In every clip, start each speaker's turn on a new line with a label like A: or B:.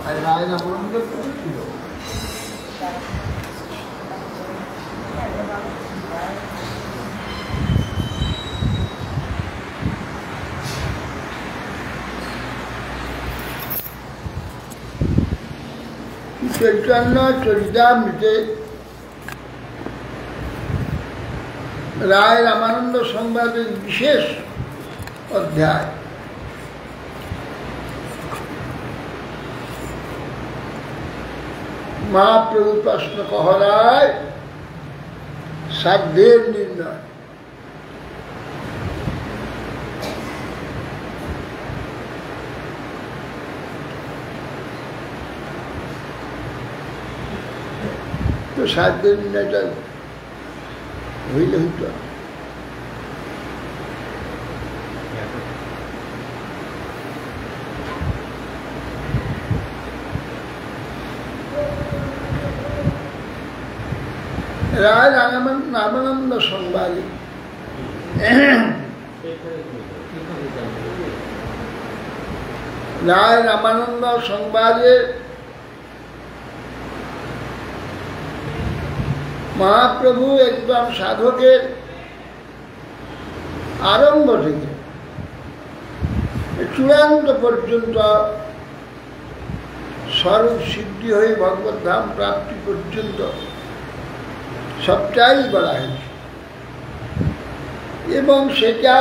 A: আর রায় রামানন্দ ছিল চৈতন্য চরিতামৃতে রায় রামানন্দ সংবাদের বিশেষ অধ্যায় মহাপ্রভু প্রশ্ন কহরায় সাধ্যের নির্ণয়। তো সাধ্যের নির্ণয়টা হইলে হইত রায় রামানন্দ সংবাদে রায় রামানন্দ সংবাদে মহাপ্রভু একদম সাধকের আরম্ভ থেকে চূড়ান্ত পর্যন্ত স্বরূপ সিদ্ধি হয়ে ভগবত ধাম প্রাপ্তি পর্যন্ত সবটাই বলা হয়েছে এবং সেটা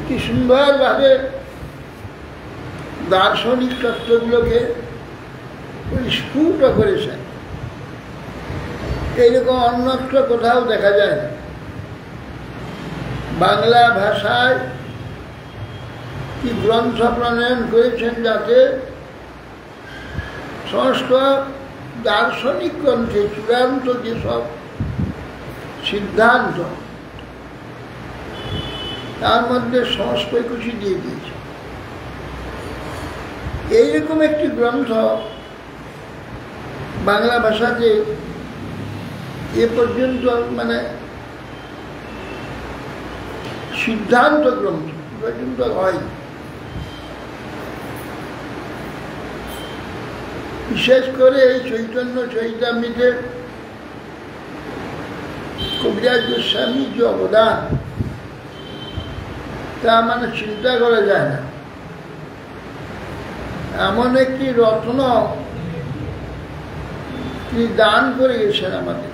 A: কি সুন্দরভাবে দার্শনিক তত্ত্বগুলোকে স্ফুট করেছেন। এইরকম অন্যত্র কোথাও দেখা যায় না। বাংলা ভাষায় কি গ্রন্থ প্রণয়ন করেছেন যাতে সমস্ত দার্শনিক গ্রন্থে চূড়ান্ত যেসব সিদ্ধান্ত তার মধ্যে সমস্ত কিছু দিয়ে দিয়েছে। এইরকম একটি গ্রন্থ বাংলা ভাষাতে এ পর্যন্ত মানে সিদ্ধান্ত গ্রন্থ পর্যন্ত হয়। বিশেষ করে এই চৈতন্য চরিতামৃতে কবিরাজ গোস্বামীর যে অবদান তা মানে চিন্তা করা যায় না। এমন একটি রত্ন তিনি দান করে গেছেন আমাদের,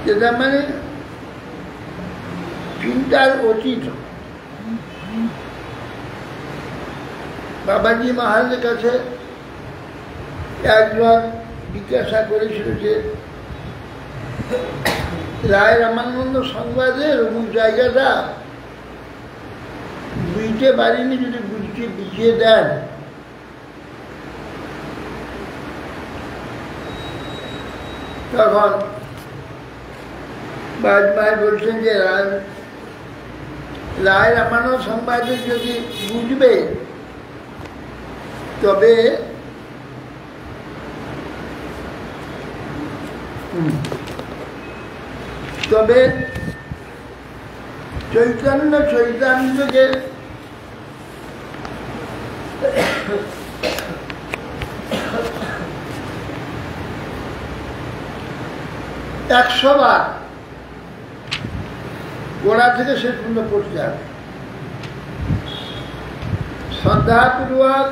A: যেটা মানে চিন্তার অতীত। বাবাজি মহারাজের কাছে একজন জিজ্ঞাসা করেছিল যে রায় রামানন্দ সংবাদের অমুক জায়গাটা বুঝতে পারিনি, যদি বুঝিয়ে দেন। তখন বাজমায় বলছেন যে রায় রামানন্দ সংবাদের যদি বুঝবে তবে চৈতন্য চরিতামৃতকে 100 বার গোড়া থেকে শেষ পর্যন্ত পড়তে হবে। শ্রদ্ধাপূর্বক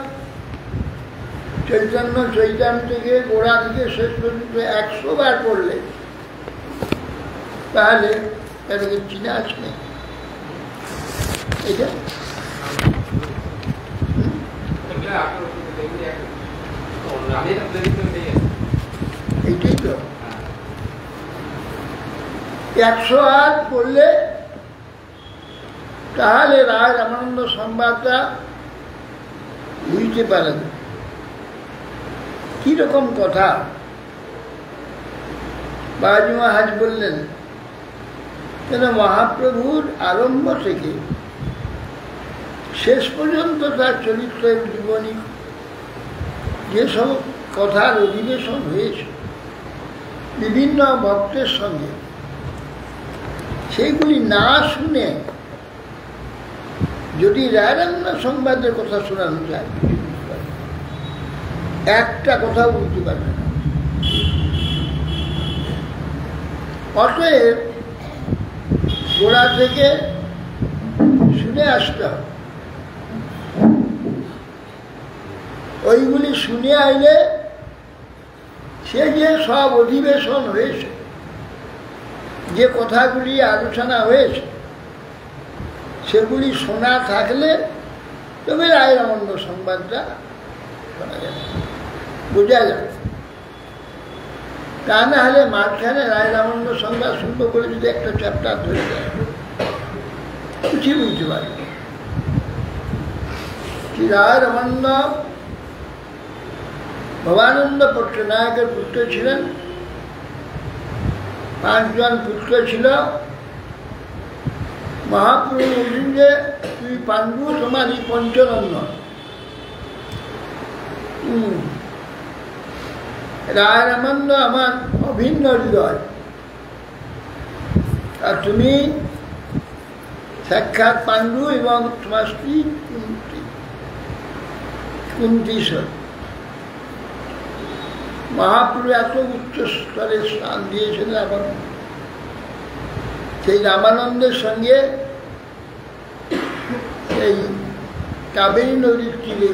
A: চৈতন্য চরিতামৃতকে গোড়া থেকে শেষ পর্যন্ত 100 বার পড়লে তাহলে এটাকে চিনে আসবে। এইটা এইটাই তো 108 পড়লে তাহলে রায় রামানন্দ সংবাদটা বুঝতে পারেন কিরকম কথা। বাবাজি মহারাজ বললেন কেন মহাপ্রভুর আরম্ভ থেকে শেষ পর্যন্ত তার চরিত্রের জীবনী যেসব কথার অধিবেশন হয়েছে বিভিন্ন ভক্তের সঙ্গে, সেইগুলি না শুনে যদি রায়রামনা সংবাদের কথা শোনানো যায়, একটা কথা বলতে পারবে না। অতএব গোড়া থেকে শুনে আসতে হবে। ওইগুলি শুনে আইলে সে যে সব অধিবেশন হয়েছে, যে কথাগুলি আলোচনা হয়েছে, সেগুলি শোনা থাকলে তবে রায়রামন্ন সংবাদটা শোনা যাবে, বোঝা যাবে। তা না হলে মাঝখানে রায়রামন্ন সংবাদ শুনবো করে যদি একটা চ্যাপ্টার ধরে দেয়, কিছুই বুঝতে পারবে। রায়রামন্ন ভবানন্দ পট্টনায়কের পুত্র ছিলেন। 5 জন পুত্র ছিল। মহাপ্রভু বললেন যে তুই পাণ্ডু, তোমারই পঞ্চরত্ন। রায়রামন্ন আমার অভিন্ন হৃদয়, আর তুমি সাক্ষাৎ পাণ্ডু এবং তোমার স্ত্রী কুন্তীশ্বর। মহাপ্রভু এত উচ্চ স্তরে স্থান দিয়েছেন। এখন সেই রামানন্দের সঙ্গে এই কাবেরী নদীর তীরে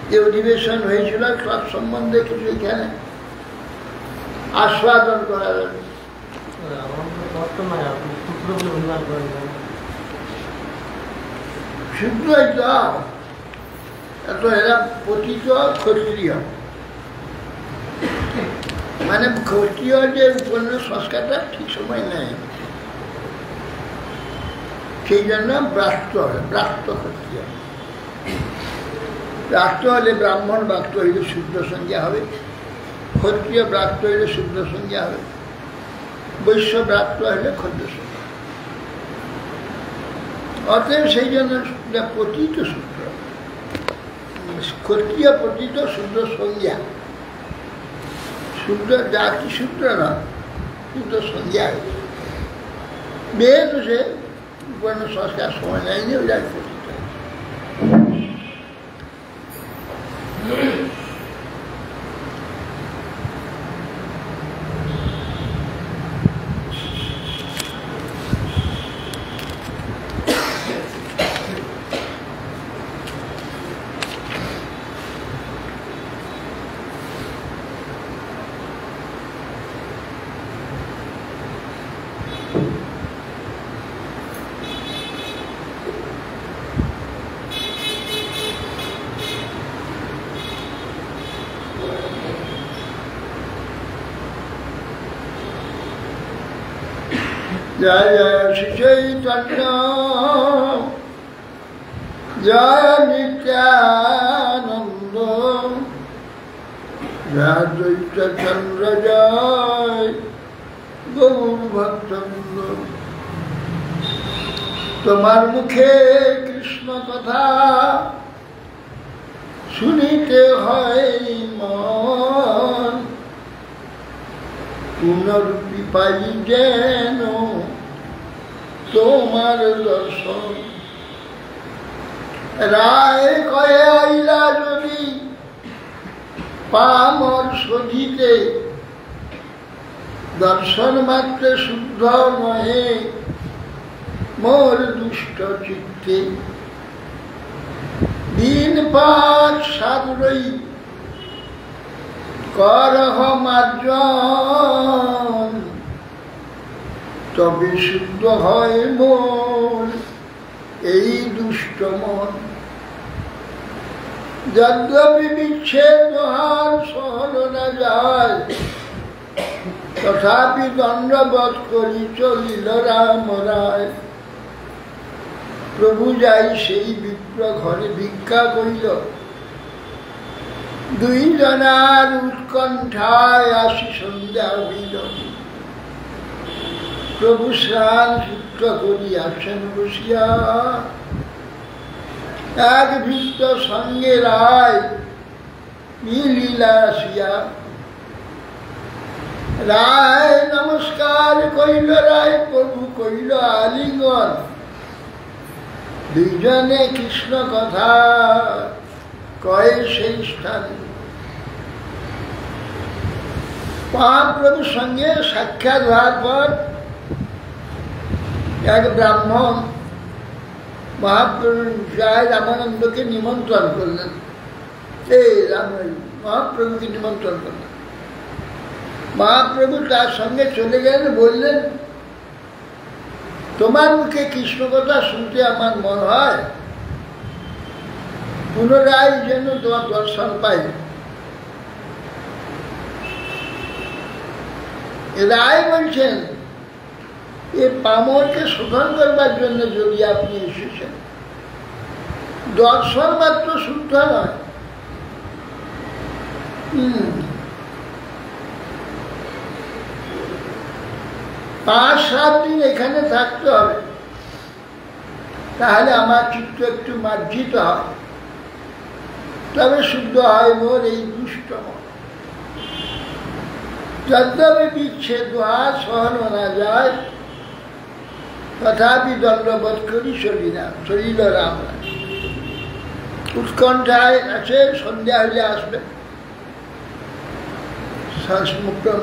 A: যে অধিবেশন হয়েছিল, তার সম্বন্ধে কিছু এখানে আস্বাদন করা যাবে। শুদ্ধই তো এত এরা পতিত ক্ষত্রিয়, মানে ক্ষত্রিয় যে উপন্ন সংস্কারটা ঠিক সময় নেই, সেই জন্য ব্রাত্য ক্ষত্রিয়। ব্রাত্য হলে ব্রাহ্মণ ব্রাত্য হইলে শুদ্ধ সংজ্ঞা হবে, ক্ষত্রিয় ব্রাত্য হইলে শুদ্ধ সংজ্ঞা হবে, বৈশ্য ব্রাত্য হইলে ক্ষত্র সংজ্ঞা। অতএব সেই জন্য পতিত সূত্র, ক্ষত্রিয় পতিত শুদ্ধ সংজ্ঞা। শুদ্ধ জাতি সূত্র না, শুদ্ধ সংজ্ঞা। বেদ সে উপন্ন সংস্কার সময় নেয়নি, ওই জাতি পতিত। জয় জয় শ্রী চৈতন্য, জয় নিত্যানন্দ, জয় দ্বৈতচন্দ্র, জয় গৌর ভক্তবৃন্দ। তোমার মুখে কৃষ্ণ কথা শুনিতে হয় মন, পুনরূপী পাই যেন তোমার দর্শন। রায় কয়ে আইলা যদি পামর শোধিতে, দর্শন মাত্রে শুদ্ধ নহে মোর দুষ্ট চিত্তে। দিন 5-7 রই করহ মার্জন, তবে শুদ্ধ হয় মন এই দুষ্ট মন। যদ্যপি বিচ্ছেদ হার সহল না যায়, তথাপি দণ্ডবধ করি চলিল রাম রায়। প্রভু যাই সেই বিপ্র ঘরে ভিক্ষা করিল, 2 জনার উৎকণ্ঠায় আসি সন্ধ্যা হইল। প্রভু স্নান সূত্র করি আসেন বসিয়া, এক ভৃত্য সঙ্গে রায় মিলিলা আসিয়া। রায় নমস্কার কইল, রায় প্রভু কইল আলিঙ্গন। দুইজনে কৃষ্ণ কথা কয় সেই স্থানে। মহাপ্রভুর সঙ্গে সাক্ষাৎ হওয়ার পর এক ব্রাহ্মণ মহাপ্রভু জয় রামানন্দকে নিমন্ত্রণ করলেন, মহাপ্রভুকে নিমন্ত্রণ করলেন। মহাপ্রভু তার সঙ্গে চলে গেলেন, বললেন, তোমার মুখে কৃষ্ণ কথা শুনতে আমার মন হয়, পুনরায় যেন তোমার দর্শন পাই। রায় বলছেন, এ পামরকে শোধন করবার জন্য যদি আপনি এসেছেন, দর্শন মাত্র শুদ্ধ নয়, 5-7 দিন এখানে থাকতে হবে, তাহলে আমার চিত্ত একটু মার্জিত হয়, তবে শুদ্ধ হয় মোর এই দুষ্ট মন। যদ্যপি বিচ্ছেদ হাত সহনো না যায়, তথাপি দণ্ডবোধ করি শরীর রাম। উৎকণ্ঠায় আছে, সন্ধ্যা হলে আসবে।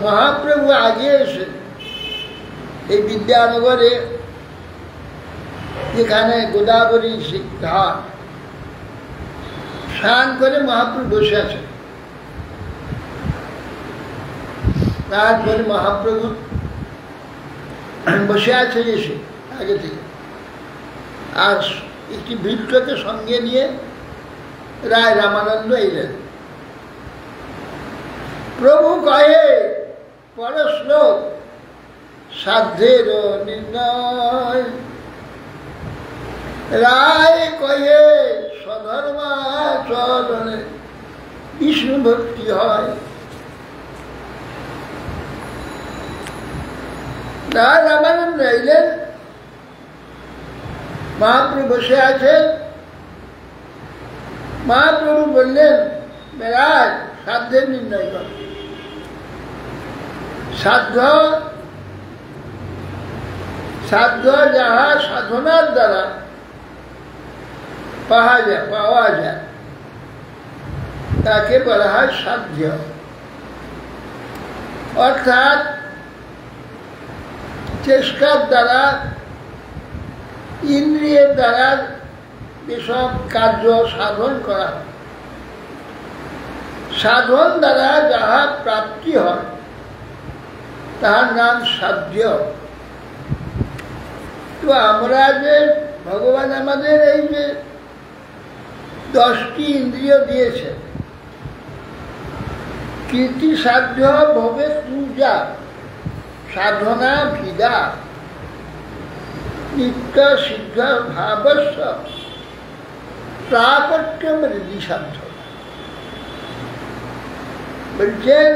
A: মহাপ্রভু আগে এসে এই বিদ্যানগরে, যেখানে গোদাবরী ঘাট, স্নান করে মহাপ্রভু বসে আছে। তারপরে মহাপ্রভু বসে আছে এসে আগে থেকে, আর একটি ভিক্ষকে সঙ্গে নিয়ে রায় রামানন্দ এলেন। প্রভু কহে পর শ্লোক, সাধ্যের নির্ণয়, রায় কহে স্বধর্মাচরণে বিষ্ণু ভক্তি হয়। রামানন্দ এলেন, মহাপ্রভু বসে আছেন। মহাপ্রভু বললেন, রায় সাধ্যের নির্ণয় কর। সাধ্য যাহা সাধনার দ্বারা পাওয়া যায় তাকে বলা হয় সাধ্য। অর্থাৎ চেষ্টার দ্বারা, ইন্দ্রিয়ের দ্বারা যেসব কার্য সাধন করা হয়, সাধন দ্বারা যাহা প্রাপ্তি হয় তাহার নাম সাধ্য। তো আমরা যে ভগবান আমাদের এই যে 10টি ইন্দ্রিয় দিয়েছে, কীর্তি সাধ্য ভবে পূজা সাধনা ভিদা নিত্য সিদ্ধ ভাবস্য প্রাকট্যম হৃদি সাধ্য। বলছেন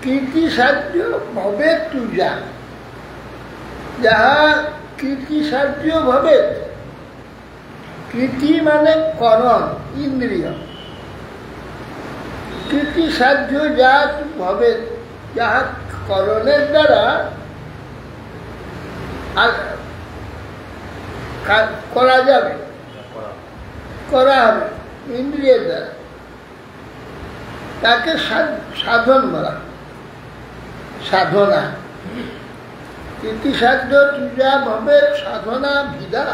A: কীর্তি সাধ্য ভবে পূজা, যাহা কীর্তি সাধ্য ভবে, কীর্তি মানে করণ ইন্দ্রিয়, কীর্তি সাধ্য যা ভবে, যাহা করণের দ্বারা করা যাবে, করা হবে ইন্দ্রিয়ের দ্বারা, তাকে সাধন বলা, সাধনা। কীর্তি সাধ্য পূজা ভবে সাধনা ভিদা,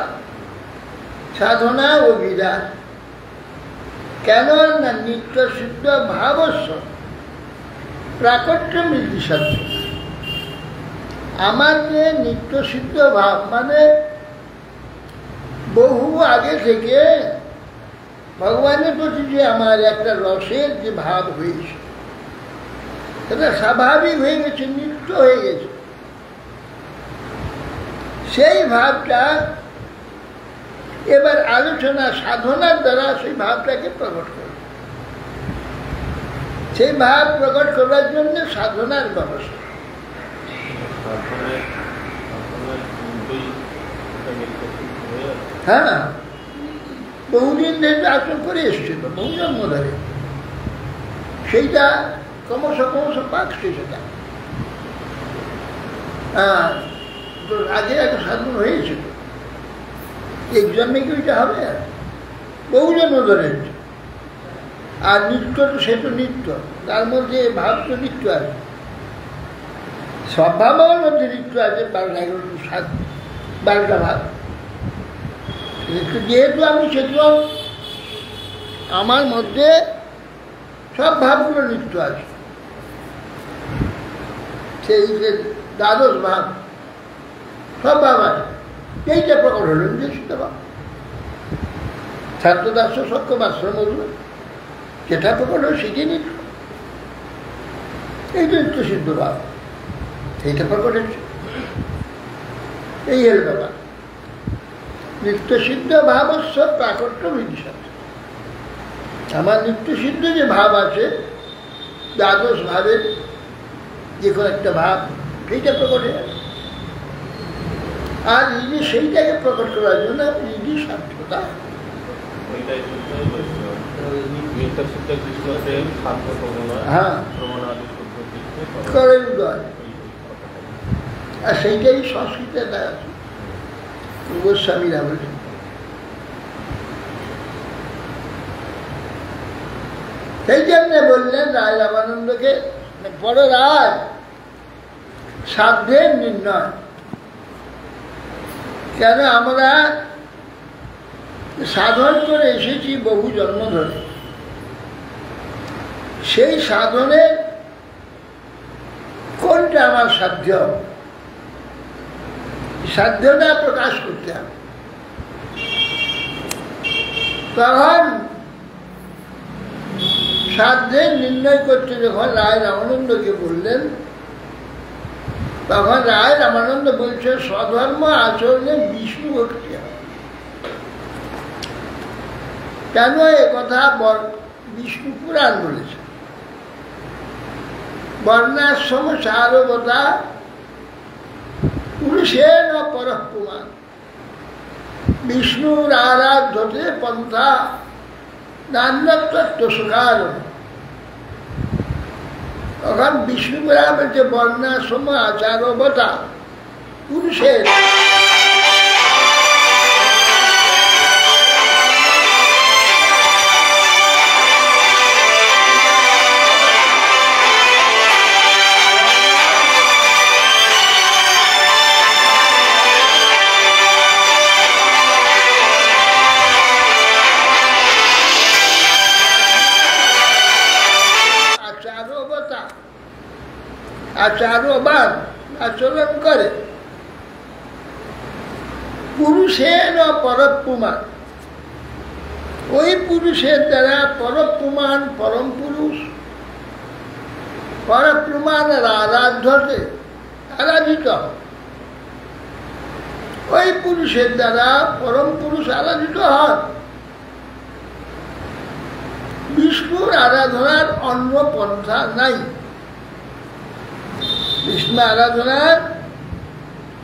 A: সাধনা ও বিদা। কেন না নিত্য সিদ্ধ ভাবস্য প্রাকট্য মৃত্যু সাধ্য। আমার যে নিত্য সিদ্ধ ভাব, মানে বহু আগে থেকে ভগবানের প্রতি যে আমার একটা রসের যে ভাব হয়েছে, সেটা স্বাভাবিক হয়ে গেছে, নিত্য হয়ে গেছে। সেই ভাবটা এবার আলোচনা সাধনার দ্বারা সেই ভাবটাকে প্রকট করে। সেই ভাব প্রকট করার জন্য সাধনার ব্যবস্থা। হ্যাঁ, বহুদিন ধরে আচরণ করে এসছিল, বহু জন্ম ধরে, সেইটা ক্রমশ পাকছে। সেটা আগে একটা সাধন হয়েছিল, এই জন্মে কি ওইটা হবে? বহু জন্ম ধরে। আর নিত্য তো সে তো নিত্য, তার মধ্যে ভাব তো নিত্য আছে, সব ভাব আমার মধ্যে নিত্য আছে। 12টা ভাব, যেহেতু আমি চেতন, আমার মধ্যে সব ভাবগুলো নিত্য আছে। সেই যে দ্বাদশ ভাব, সব ভাব আছে। এইটা প্রকট হল নির্দেশিত ভাব। ছাত্রদাস সক্ষম আশ্রম বলল, যেটা প্রকট হল সেটাই নিত্য। এই তো নিত্য সিদ্ধ ভাব, এইটা প্রকট হচ্ছে। এই হল ব্যাপার। নিত্য সিদ্ধ ভাব হচ্ছে প্রাকট্য বিধিসাধ। আমার নিত্য সিদ্ধ যে ভাব আছে, দ্বাদশ ভাবের যে কোনো একটা ভাব, সেইটা প্রকট হয়ে যাবে। আর নিজে সেইটাকে প্রকট করার জন্য নিজে সাধ্যতা। হ্যাঁ, করে উদয়। আর সেইটাই সংস্কৃতে আছে, গোস্বামীরা বলেন। সেই জন্য বললেন রায় রামানন্দকে, বড় রায় সাধ্যের নির্ণয়। কেন আমরা সাধন করে এসেছি বহু জন্ম ধরে, সেই সাধনের কোনটা আমার সাধ্য, সাধ্যটা প্রকাশ করতে হবে। তখন সাধ্যের নির্ণয় করতে যখন রায় রামানন্দকে বললেন, তখন রায় রামানন্দ বলছে স্বধর্ম আচরণে বিষ্ণু ভক্তি হবে। কেন একথা বিষ্ণু পুরাণ বলেছে? বর্ণাশ্রম সারবতা পুরুষের পরঃপুমান, বিষ্ণুর আরাধ্যতে পন্থা নান্যত্ব সুকাল। তখন বিষ্ণু পুরাণ বলছে বর্ণাশ্রম আচারবতা পুরুষের আচারবান আচরণ করে, পুরুষের পরপুমান, ওই পুরুষের দ্বারা পরপুমান পরম পুরুষ, পরপুমানের আরাধ্যতে আরাধিত, ওই পুরুষের দ্বারা পরম পুরুষ আরাধিত হন। বিষ্ণুর আরাধনার অন্য পন্থা নাই। বিষ্ণু আরাধনার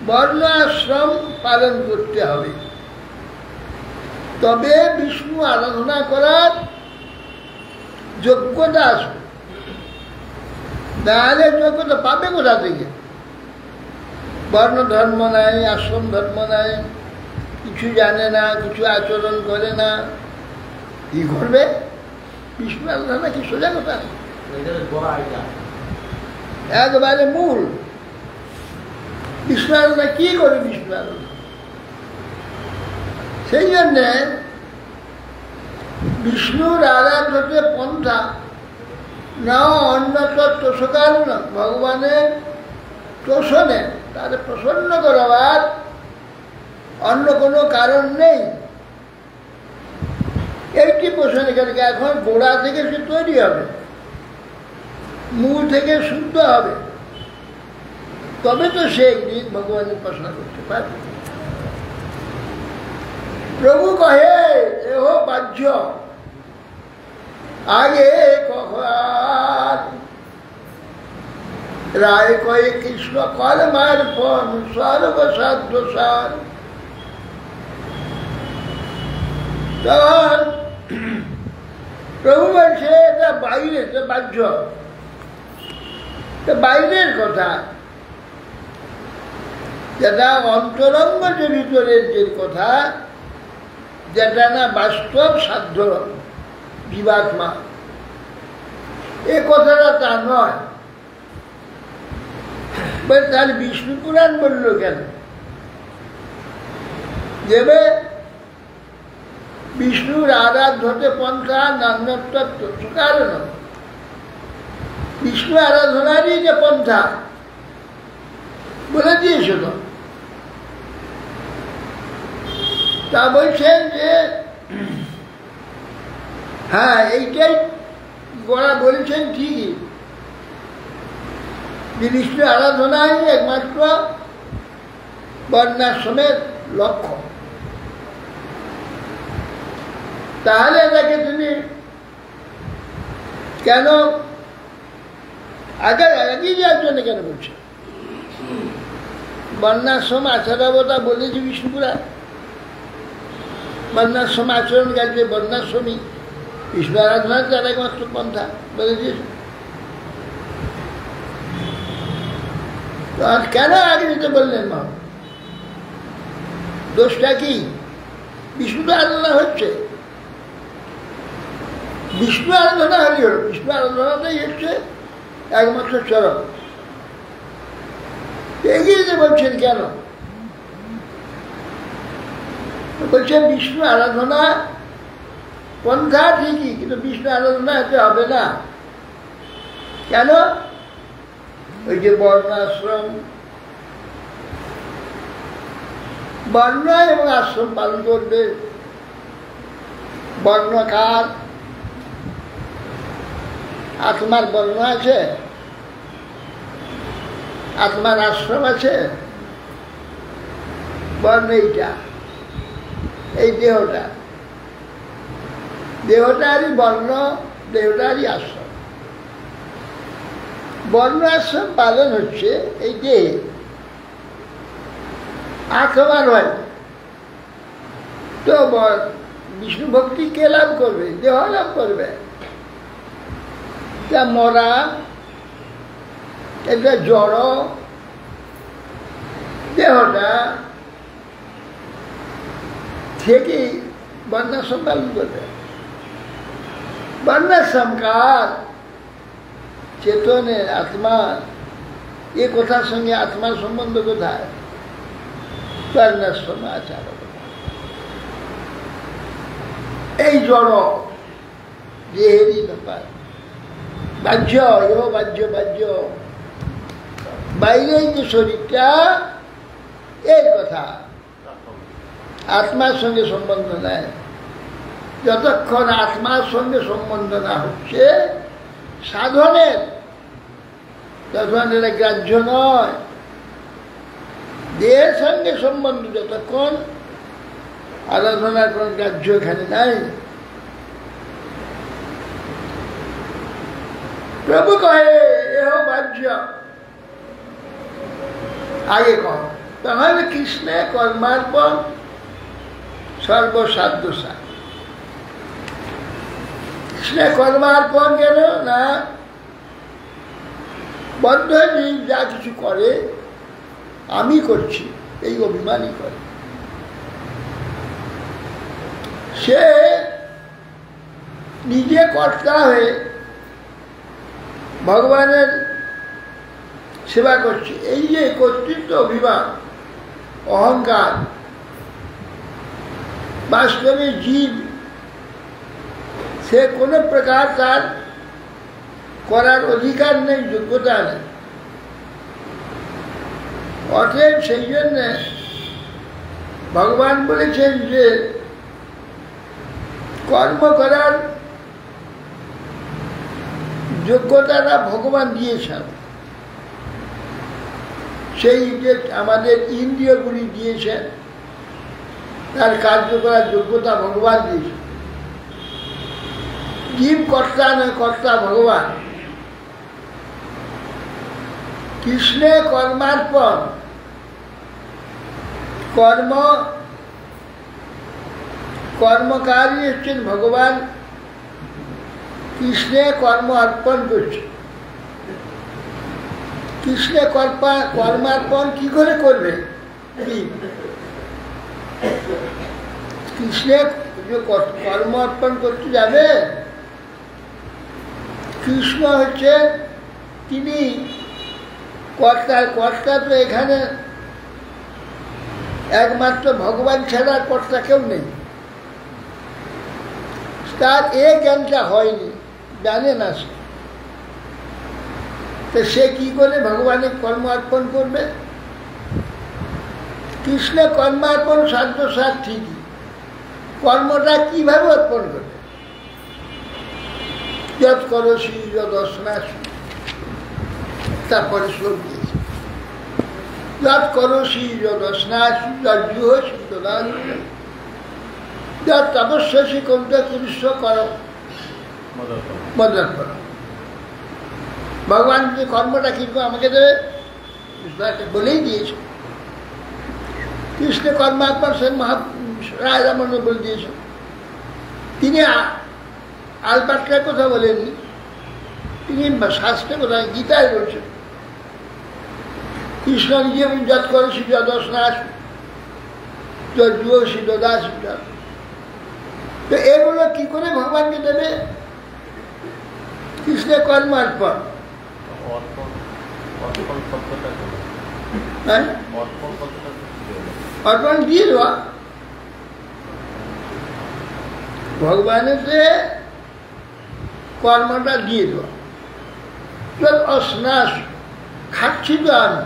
A: বর্ণ আশ্রম পালন করতে হবে, তবে বিষ্ণু আরাধনা করার যোগ্যতা আসবে। তাহলে যোগ্যতা পাবে কোথা থেকে? বর্ণ ধর্ম নাই, আশ্রম ধর্ম নাই, কিছু জানে না, কিছু আচরণ করে না, কি করবে? বিষ্ণু আরাধনা কি সোজা কথা? একবারে মূল। বিষ্ণু আরাধনা কি করে? বিষ্ণু আরাধনা সেই জন্যে বিষ্ণুর আরাধ্যতে পন্থা না অন্য তোষকার না, ভগবানের তোষণে তাদের প্রসন্ন করাবার অন্য কোনো কারণ নেই। এইটি পোষণ এখানে এখন গোড়া থেকে সে তৈরি হবে, মূল থেকে শুদ্ধ হবে, তবে তো সে একদিন ভগবানের উপাসনা করতে পারবে। প্রভু কহে এহ বাহ্য আগে কখন রায় কয়ে কৃষ্ণ কর্মার ফল সর্বসাধ্য সার। তখন প্রভু বলছে এটা বাইরে, এটা বাহ্য, বাইরের কথা, যেটা অন্তরঙ্গ যে ভিতরের যে কথা যেটা না বাস্তব সাধ্য জীবাত্মা, এ কথাটা তা নয়। তাহলে বিষ্ণু পুরাণ বলল কেন? দেবে বিষ্ণুর আরাধ্যতে পন্থা নান্যতত্ত্ব কারণ বিষ্ণু আরাধনারই যে পন্থা বলে দিয়েছিল। তা বলছেন যে হ্যাঁ, এইটাই গোড়া বলেছেন ঠিকই, যে বিষ্ণু আরাধনাই একমাত্র বর্ণাশ্রমের লক্ষ্য। তাহলে তাকে তুমি কেন আগেই যাওয়ার জন্য কেন বলছে? বর্ণাশ্রম আচারাবতা বলেছে বিষ্ণুপুরা, বর্ণাশ্রম আচরণ গাইছে বর্ণাশ্রমী, বিষ্ণু আরাধনার তার একমাত্র পন্থা বলে দিয়েছে। কেন আগে নিতে বললেন মা? দোষটা কি? বিষ্ণু আরাধনা হচ্ছে, বিষ্ণু আরাধনা হলেই হল, বিষ্ণু আরাধনাটাই হচ্ছে একমাত্র চরম। এগিয়ে যে বলছেন কেন? বলছেন বিষ্ণু আরাধনা পন্থা ঠিকই, কিন্তু বিষ্ণু আরাধনা হতে হবে না। কেন? ওই যে বর্ণাশ্রম, বর্ণ এবং আশ্রম পালন করবে। বর্ণকার আত্মার বর্ণ আছে, আত্মার আশ্রম আছে, বর্ণ এইটা, এই দেহটা, দেহটারই বর্ণ, দেহটারই আশ্রম। বর্ণ আশ্রম পালন হচ্ছে এই দেহে, আত্মা নয়। তো বিষ্ণু ভক্তি কে লাভ করবে? দেহ লাভ করবে। তা মরা, এটা জড় দেহটা থেকেই বর্ণাশ্রম পালন করবে। বর্ণাশ্রম কার? চেতনের, আত্মার। এ কথার সঙ্গে আত্মার সম্বন্ধ কোথায়? বর্ণাশ্রম আচার। এই জড় দেহেরই ব্যাপার, বাহ্য, এও বাহ্য, বাহ্য বাইরেই যে শরীরটা, এই কথা আত্মার সঙ্গে সম্বন্ধ নেই। যতক্ষণ আত্মার সঙ্গে সম্বন্ধ না হচ্ছে সাধনের, তখন এটা গ্রাহ্য নয়। দেহের সঙ্গে সম্বন্ধ যতক্ষণ, আরাধনার কোন গ্রাহ্য এখানে নাই। প্রভু কহে এহ বাহ্য, আগে কহ, তাহলে কৃষ্ণে কর্মার্পণ সর্বসাধ্য সার। কৃষ্ণে কর্মার্পণ কেন না? বদ্ধ জীব যা কিছু করে আমি করছি এই অভিমানই করে। সে নিজে কর্তা হয়ে ভগবানের সেবা করছে। এই যে কর্তৃত্ব অভিমান, অহংকার, বাস্তবে জীব সে কোনো প্রকার তার করার অধিকার নেই, যোগ্যতা নেই। অতএব সেই জন্যে ভগবান বলেছেন যে কর্ম করার যোগ্যতাটা ভগবান দিয়েছেন। সেই যে আমাদের ইন্দ্রিয়গুলি দিয়েছেন, তার কার্য করার যোগ্যতা ভগবান দিয়েছেন। জীব কর্তা নয়, কর্তা ভগবান। কৃষ্ণে কর্মার্পণ, কর্মকারী হচ্ছেন ভগবান। কৃষ্ণে কর্ম অর্পণ করছে। কৃষ্ণে কর্মার্পণ কি করে করবে? কৃষ্ণে যে কর্ম অর্পণ করতে যাবে, কৃষ্ণ হচ্ছে তিনি কর্তা তো এখানে একমাত্র ভগবান ছাড়া কর্তা কেউ নেই। তার জ্ঞানটা হয়নি, জানে না সে, তো সে কি করে ভগবানের কর্ম অর্পণ করবে? কৃষ্ণের কর্মার্পণ সাধ্য ঠিকই, কর্মটা কিভাবে অর্পণ করবে? যৎ করসি যদস্নাসি, তারপরে শ্লোক দিয়েছে, যৎ করসি যদস্নাসি যজ্জুহসি তদাস্নাসি যৎ তপস্যাসি কোনটা কৃষ্ণ করো মদর্পণ। ভগবান যে কর্মটা কিন্তু আমাকে দেবে বলেই দিয়েছে। কৃষ্ণ কর্মার্পণ সে রায় রামন বলে দিয়েছে। তিনি আলবাট্রার কথা বলেননি, তিনি শাস্ত্রে কোথায় গীতায় বলছেন কৃষ্ণ নিজে যৎ করসি যদস্নাসি যজ্জুহসি তদাস্নাসি। তো এগুলো কি করে ভগবানকে দেবে? কৃষ্ণের কর্মার্পণ। অর্পণ দিয়ে দেওয়া ভগবানের কর্মটা দিয়ে দেওয়া। অস্নাস খাচ্ছি তো আমি,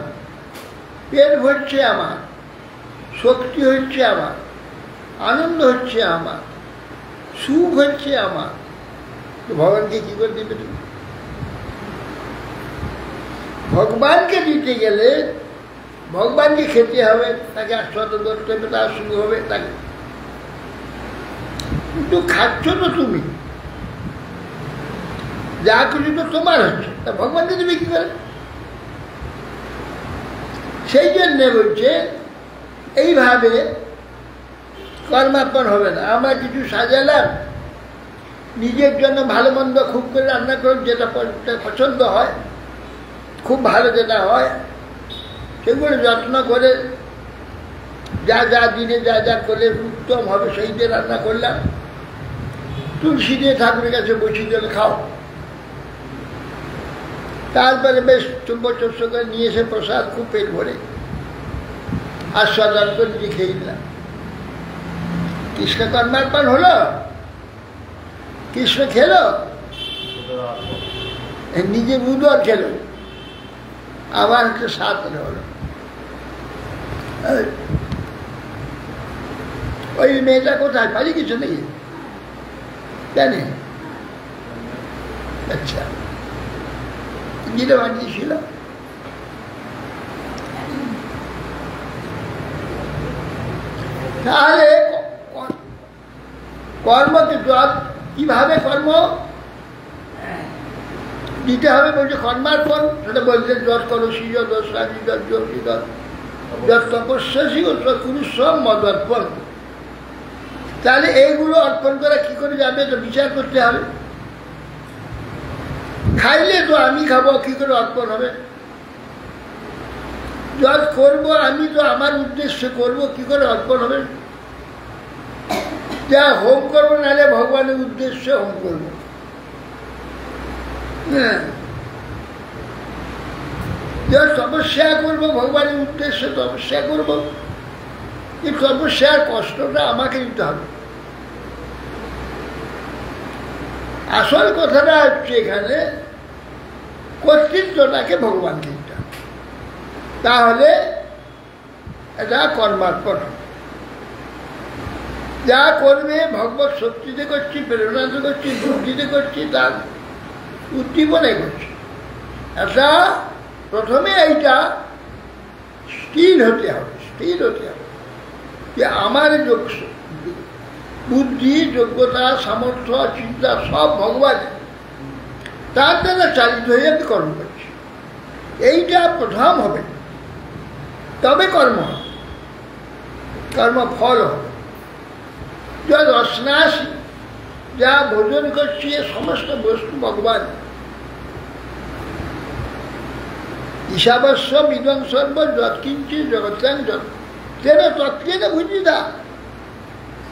A: পেট ভরছে আমার, শক্তি হচ্ছে আমার, আনন্দ হচ্ছে আমার, সুখ হচ্ছে আমার, তো ভগবানকে কি করে দিবে তুমি? ভগবানকে দিতে গেলে ভগবানকে খেতে হবে, তাকে আস্বাদন করতে হবে, তার সুখ হবে তাকে। কিন্তু খাচ্ছ তো তুমি, যা কিছু তো তোমার হচ্ছে, তা ভগবানকে দেবে কি করে? সেই জন্য বলছে এইভাবে কর্মার্পণ হবে না। আমরা কিছু সাজালাম, নিজের জন্য ভালো মন্দ খুব করে রান্না করুন, যেটা পছন্দ হয়, খুব ভালো যেটা হয় সেগুলো যত্ন করে যা যা দিনে যা যা করলে উত্তম হবে সেই দিয়ে রান্না করলাম, তুলসী দিয়ে ঠাকুরের কাছে বসিয়ে দিলে খাও। তারপরে বেশ চুম্বচস্য করে নিয়ে এসে প্রসাদ খুব পেট ভরে আস্বাদন করে নিজে খেয়ে দিলাম। কৃষ্ণ কর্মার্পণ হলো, কৃষ্ণ খেল, নিজের উদর খেল, আবার একটা স্বাদ হলো। ওই মেয়েটা কোথায় পারি কিছু নেই জানে? আচ্ছা, যেটা বানিয়েছিল তাহলে কর্মকে কিভাবে কর্ম দিতে হবে বলছে কর্মার্পণ। সেটা বলছে যৎ করসি যদস্নাসি যজ্জুহসি যৎ তপস্যাসি কুরুষ্ব মদর্পণ। তাহলে এইগুলো অর্পণ করা কি করে যাবে? তো বিচার করতে হবে। খাইলে তো আমি খাবো, কি করে অর্পণ হবে? যৎ করবো আমি তো আমার উদ্দেশ্যে করবো, কি করে অর্পণ হবে? যা হোম করবো, নাহলে ভগবানের উদ্দেশ্যে হোম করবো। হ্যাঁ, যা তপস্যা করবো ভগবানের উদ্দেশ্যে তপস্যা করবো, এই তপস্যার কষ্টটা আমাকে নিতে হবে। আসল কথাটা হচ্ছে এখানে কর্তৃত্বটাকে ভগবানকে দিতে হবে, তাহলে এটা কর্মার্পণ। যা করবে ভগবত শক্তিতে করছি, প্রেরণাতে করছি, বুদ্ধিতে করছি, তার উদ্দীপনায় করছি। এটা প্রথমে এইটা স্থির হতে হবে, স্থির হতে হবে যে আমার বুদ্ধি, যোগ্যতা, সামর্থ্য, চিন্তা সব ভগবান, তার দ্বারা চালিত হয়ে আমি কর্ম করছি। এইটা প্রথম হবে, তবে কর্ম হবে, কর্মফল হবে। যা রসনাসি, যা ভোজন করছি এ সমস্ত বস্তু ভগবান। ঈশাবস্য ইদং সর্ব যৎকিঞ্চিৎ জগৎযাং যৎ তেন তৎকেন বুঝিদা।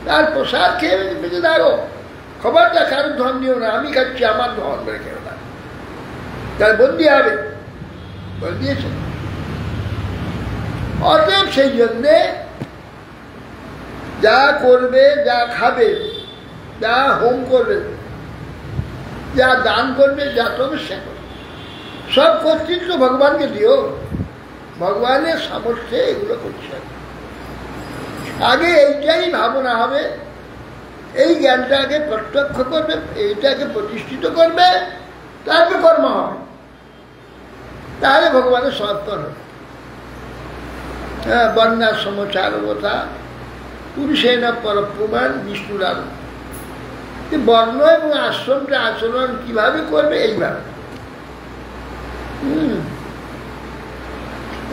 A: তার প্রসাদ খেয়ে বেঁচে থাকো, খবরটা কারো ধন দিও না, আমি খাচ্ছি আমার ধন বলে খেও না, তার বন্দি হবে, বলে দিয়েছে। অতএব সেই জন্যে যা করবে, যা খাবে, যা হোম করবে, যা দান করবে, যা তপস্যা করবে, সব কর্তৃত্ব ভগবানকে দিও, ভগবানের সামর্থ্যে এগুলো করছে। আগে এইটাই ভাবনা হবে, এই জ্ঞানটাকে প্রত্যক্ষ করবে, এইটাকে প্রতিষ্ঠিত করবে, তারপরে কর্ম হবে, তাহলে ভগবানের সমর্পণ হবে। হ্যাঁ, বর্ণাশ্রম চারবতা পুরুষের পরপ্রমাণ বিষ্ণুর আলো। বর্ণ এবং আশ্রমটা আচরণ কিভাবে করবে, এইভাবে।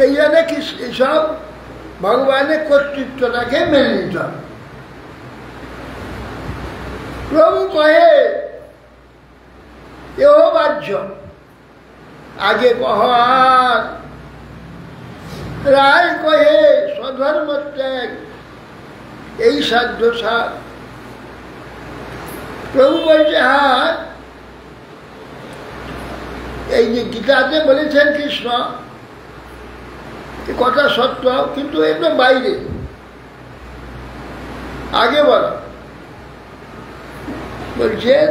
A: এই জন্য কি এইসব ভগবানের কর্তৃত্বটাকে মেনে নিতে হবে। প্রভু কহে এও বাহ্য, আগে কহ আর, রায় কহে স্বধর্ম ত্যাগ, এই সাধ্য সার। প্রভু বলছে হ্যাঁ, এই যে গীতাতে বলেছেন কৃষ্ণ, কথা সত্য, কিন্তু এগুলো বাইরে। আগে বলা বলছেন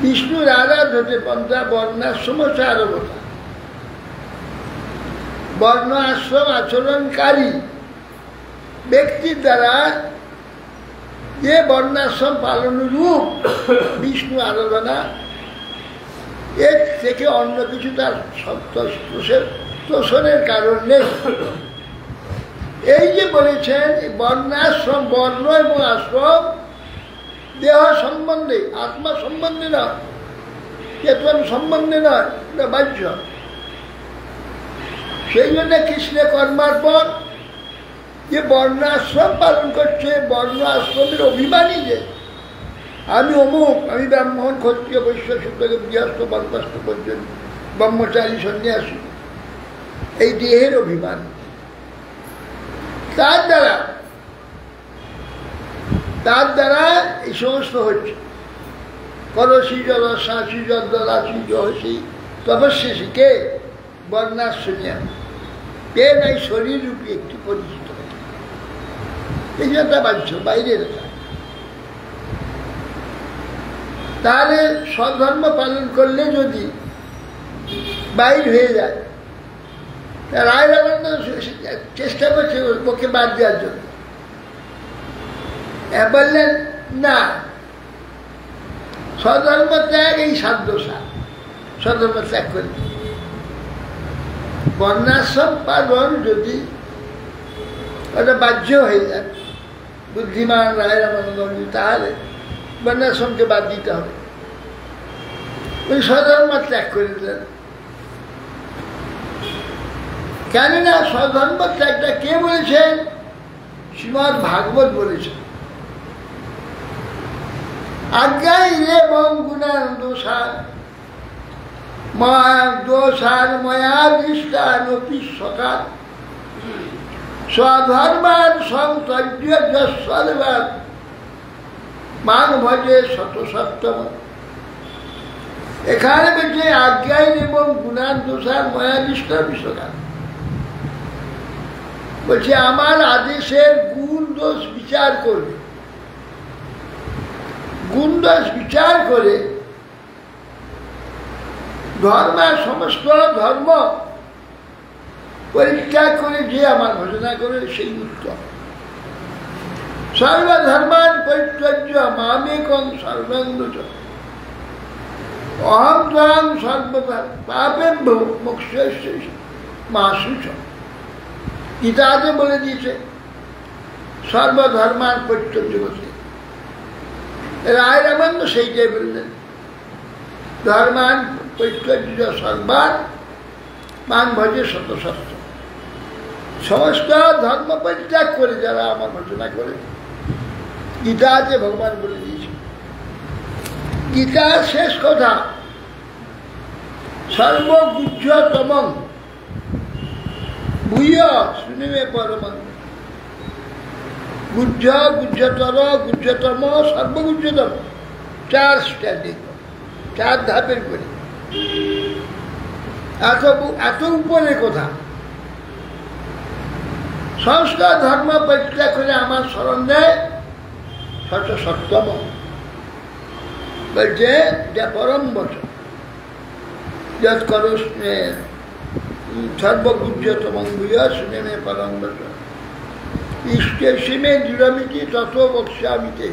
A: বিষ্ণুর আরাধতে পন্থা বর্ণাশ্রম চারবতা। বর্ণ আশ্রম আচরণকারী ব্যক্তির দ্বারা যে বর্ণাশ্রম পালনরূপ বিষ্ণু আরাধনা, এর থেকে অন্য কিছু তার তোষণের কারণ নেই। এই যে বলেছেন বর্ণাশ্রম, বর্ণ এবং আশ্রম দেহ সম্বন্ধে, আত্মা সম্বন্ধে নয়, চেতন সম্বন্ধে নয়, এটা বাহ্য। সেই জন্য কৃষ্ণের কর্মার্পণ, যে বর্ণাশ্রম পালন করছে, বর্ণ আশ্রমের অভিমানী, যে আমি অমুক, আমি ব্রাহ্মণ, ক্ষত্রিয়, বৈশ্য, শূদ্র, গৃহস্থ, বরখাস্ত পর্যন্ত, ব্রহ্মচারী, সন্ন্যাসী, এই দেহের অভিমান, তার দ্বারা এই সমস্ত হচ্ছে। করসি জল শাসি জলাসি জহসি তপস্যি, কে? বর্ণাশ্রমিয়া, কে নাই শরীর রূপী একটি পরিচিত। এই জন্য বাহ্য, বাইরের। তাহলে স্বধর্ম পালন করলে যদি বাইর হয়ে যায়, রায় রামানন্দ চেষ্টা করছে ওর পক্ষে বাদ দেওয়ার জন্য। বললেন না, স্বধর্ম ত্যাগ এই সাধ্যসার, স্বধর্ম ত্যাগ করে বর্ণাশ্রম পালন যদি ওটা বাহ্য হয়ে যায়, বুদ্ধিমান রায় রামানন্দ, তাহলে বর্ণাশ্রমকে বাদ দিতে হবে। ওই স্বধর্ম ত্যাগ করে দিলেন। কেননা স্বধর্ম ত্যাগটা কে বলেছেন? শ্রীমদ্ ভাগবত বলেছেন। আজ্ঞাই এবং গুণান দোষার ময়া দৃষ্টানপি সকাল স্বধর্মান সংত্যজ্য যস্বর্বাদ মান ভজে শত সপ্তম। এখানে বলছে আজ্ঞাই এবং গুণান দোষার ময়া দৃষ্টানপি সকাল, বলছে আমার আদেশের গুণ দোষ বিচার করবে, গুণ দোষ বিচার করে ধর্মের সমস্ত ধর্ম পরিত্যাগ করে যে আমার ভজনা করে সেই উত্তম। সর্বধর্মান পরিত্যাজ্য মামেকং সর্বং ব্রজ অহং ত্বাং সর্বদা পাপেভ্যো মোক্ষস্য মা শুচ। গীতাতে বলে দিয়েছে সর্বধর্মান পরিত্যাজ্য করতে। রায় রামানন্দ সেইটাই বললেন, ধর্মান পরিত্যাজ্য সর্বান মান ভজে শত সত্য। সমস্ত ধর্ম পরিত্যাগ করে যারা আমার ভজনা করে, গীতাতে ভগবান বলে দিয়েছে। গীতার শেষ কথা সর্বগুহ্যতমং ভূয় শুনিবে পরমং। গুহ্য, গুহ্যতর, গুহ্যতম, সর্বগুহ্যতম, 4 স্ট্যান্ডিং, 4 ধাপের করে। এত উপরে কথা। সংস্কার ধর্ম পরিত্যাগ করে আমার স্মরণ দেয় সত্যম, বলছে যা পরম বচন, যৎ করো সর্বগুহ্যতম গুহ্য শুনে পরম বচন, ইষ্টে সীমে দৃঢ়মিতি তত বক্ষ্যামিতে।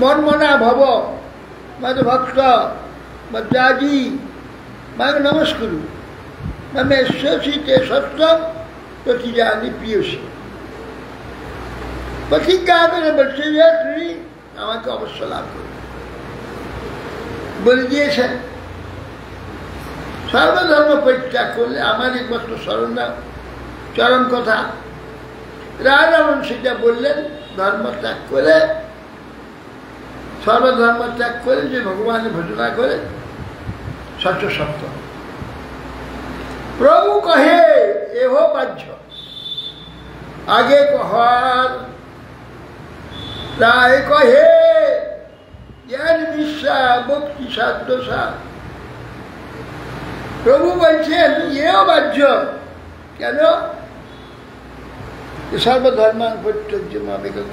A: মন্মনা ভব মদ ভক্ত মদ্যাজি মাগ নমস্কুরু মে তে সত্যম প্রতিজানি প্রিয়সী। প্রতিজ্ঞা করে বলছে যে তুমি আমাকে অবশ্য লাভ করবে, বলে দিয়েছেন সর্বধর্ম পরিত্যাগ করলে আমার একমাত্র স্মরণ দাও, চরম কথা। রামন সেটা বললেন, ধর্ম ত্যাগ করে, সর্বধর্ম ত্যাগ করে যে ভগবানের ভজনা করে সত্য সত্য। প্রভু কহে এহ বাহ্য আগে কহার, রায় কহে জ্ঞান বিশ্বাস ভক্তি সাধ্যসা। প্রভু বলছেন এও বাহ্য, কেন? সর্বধর্ম পরিত্যাজ্য মাবেকং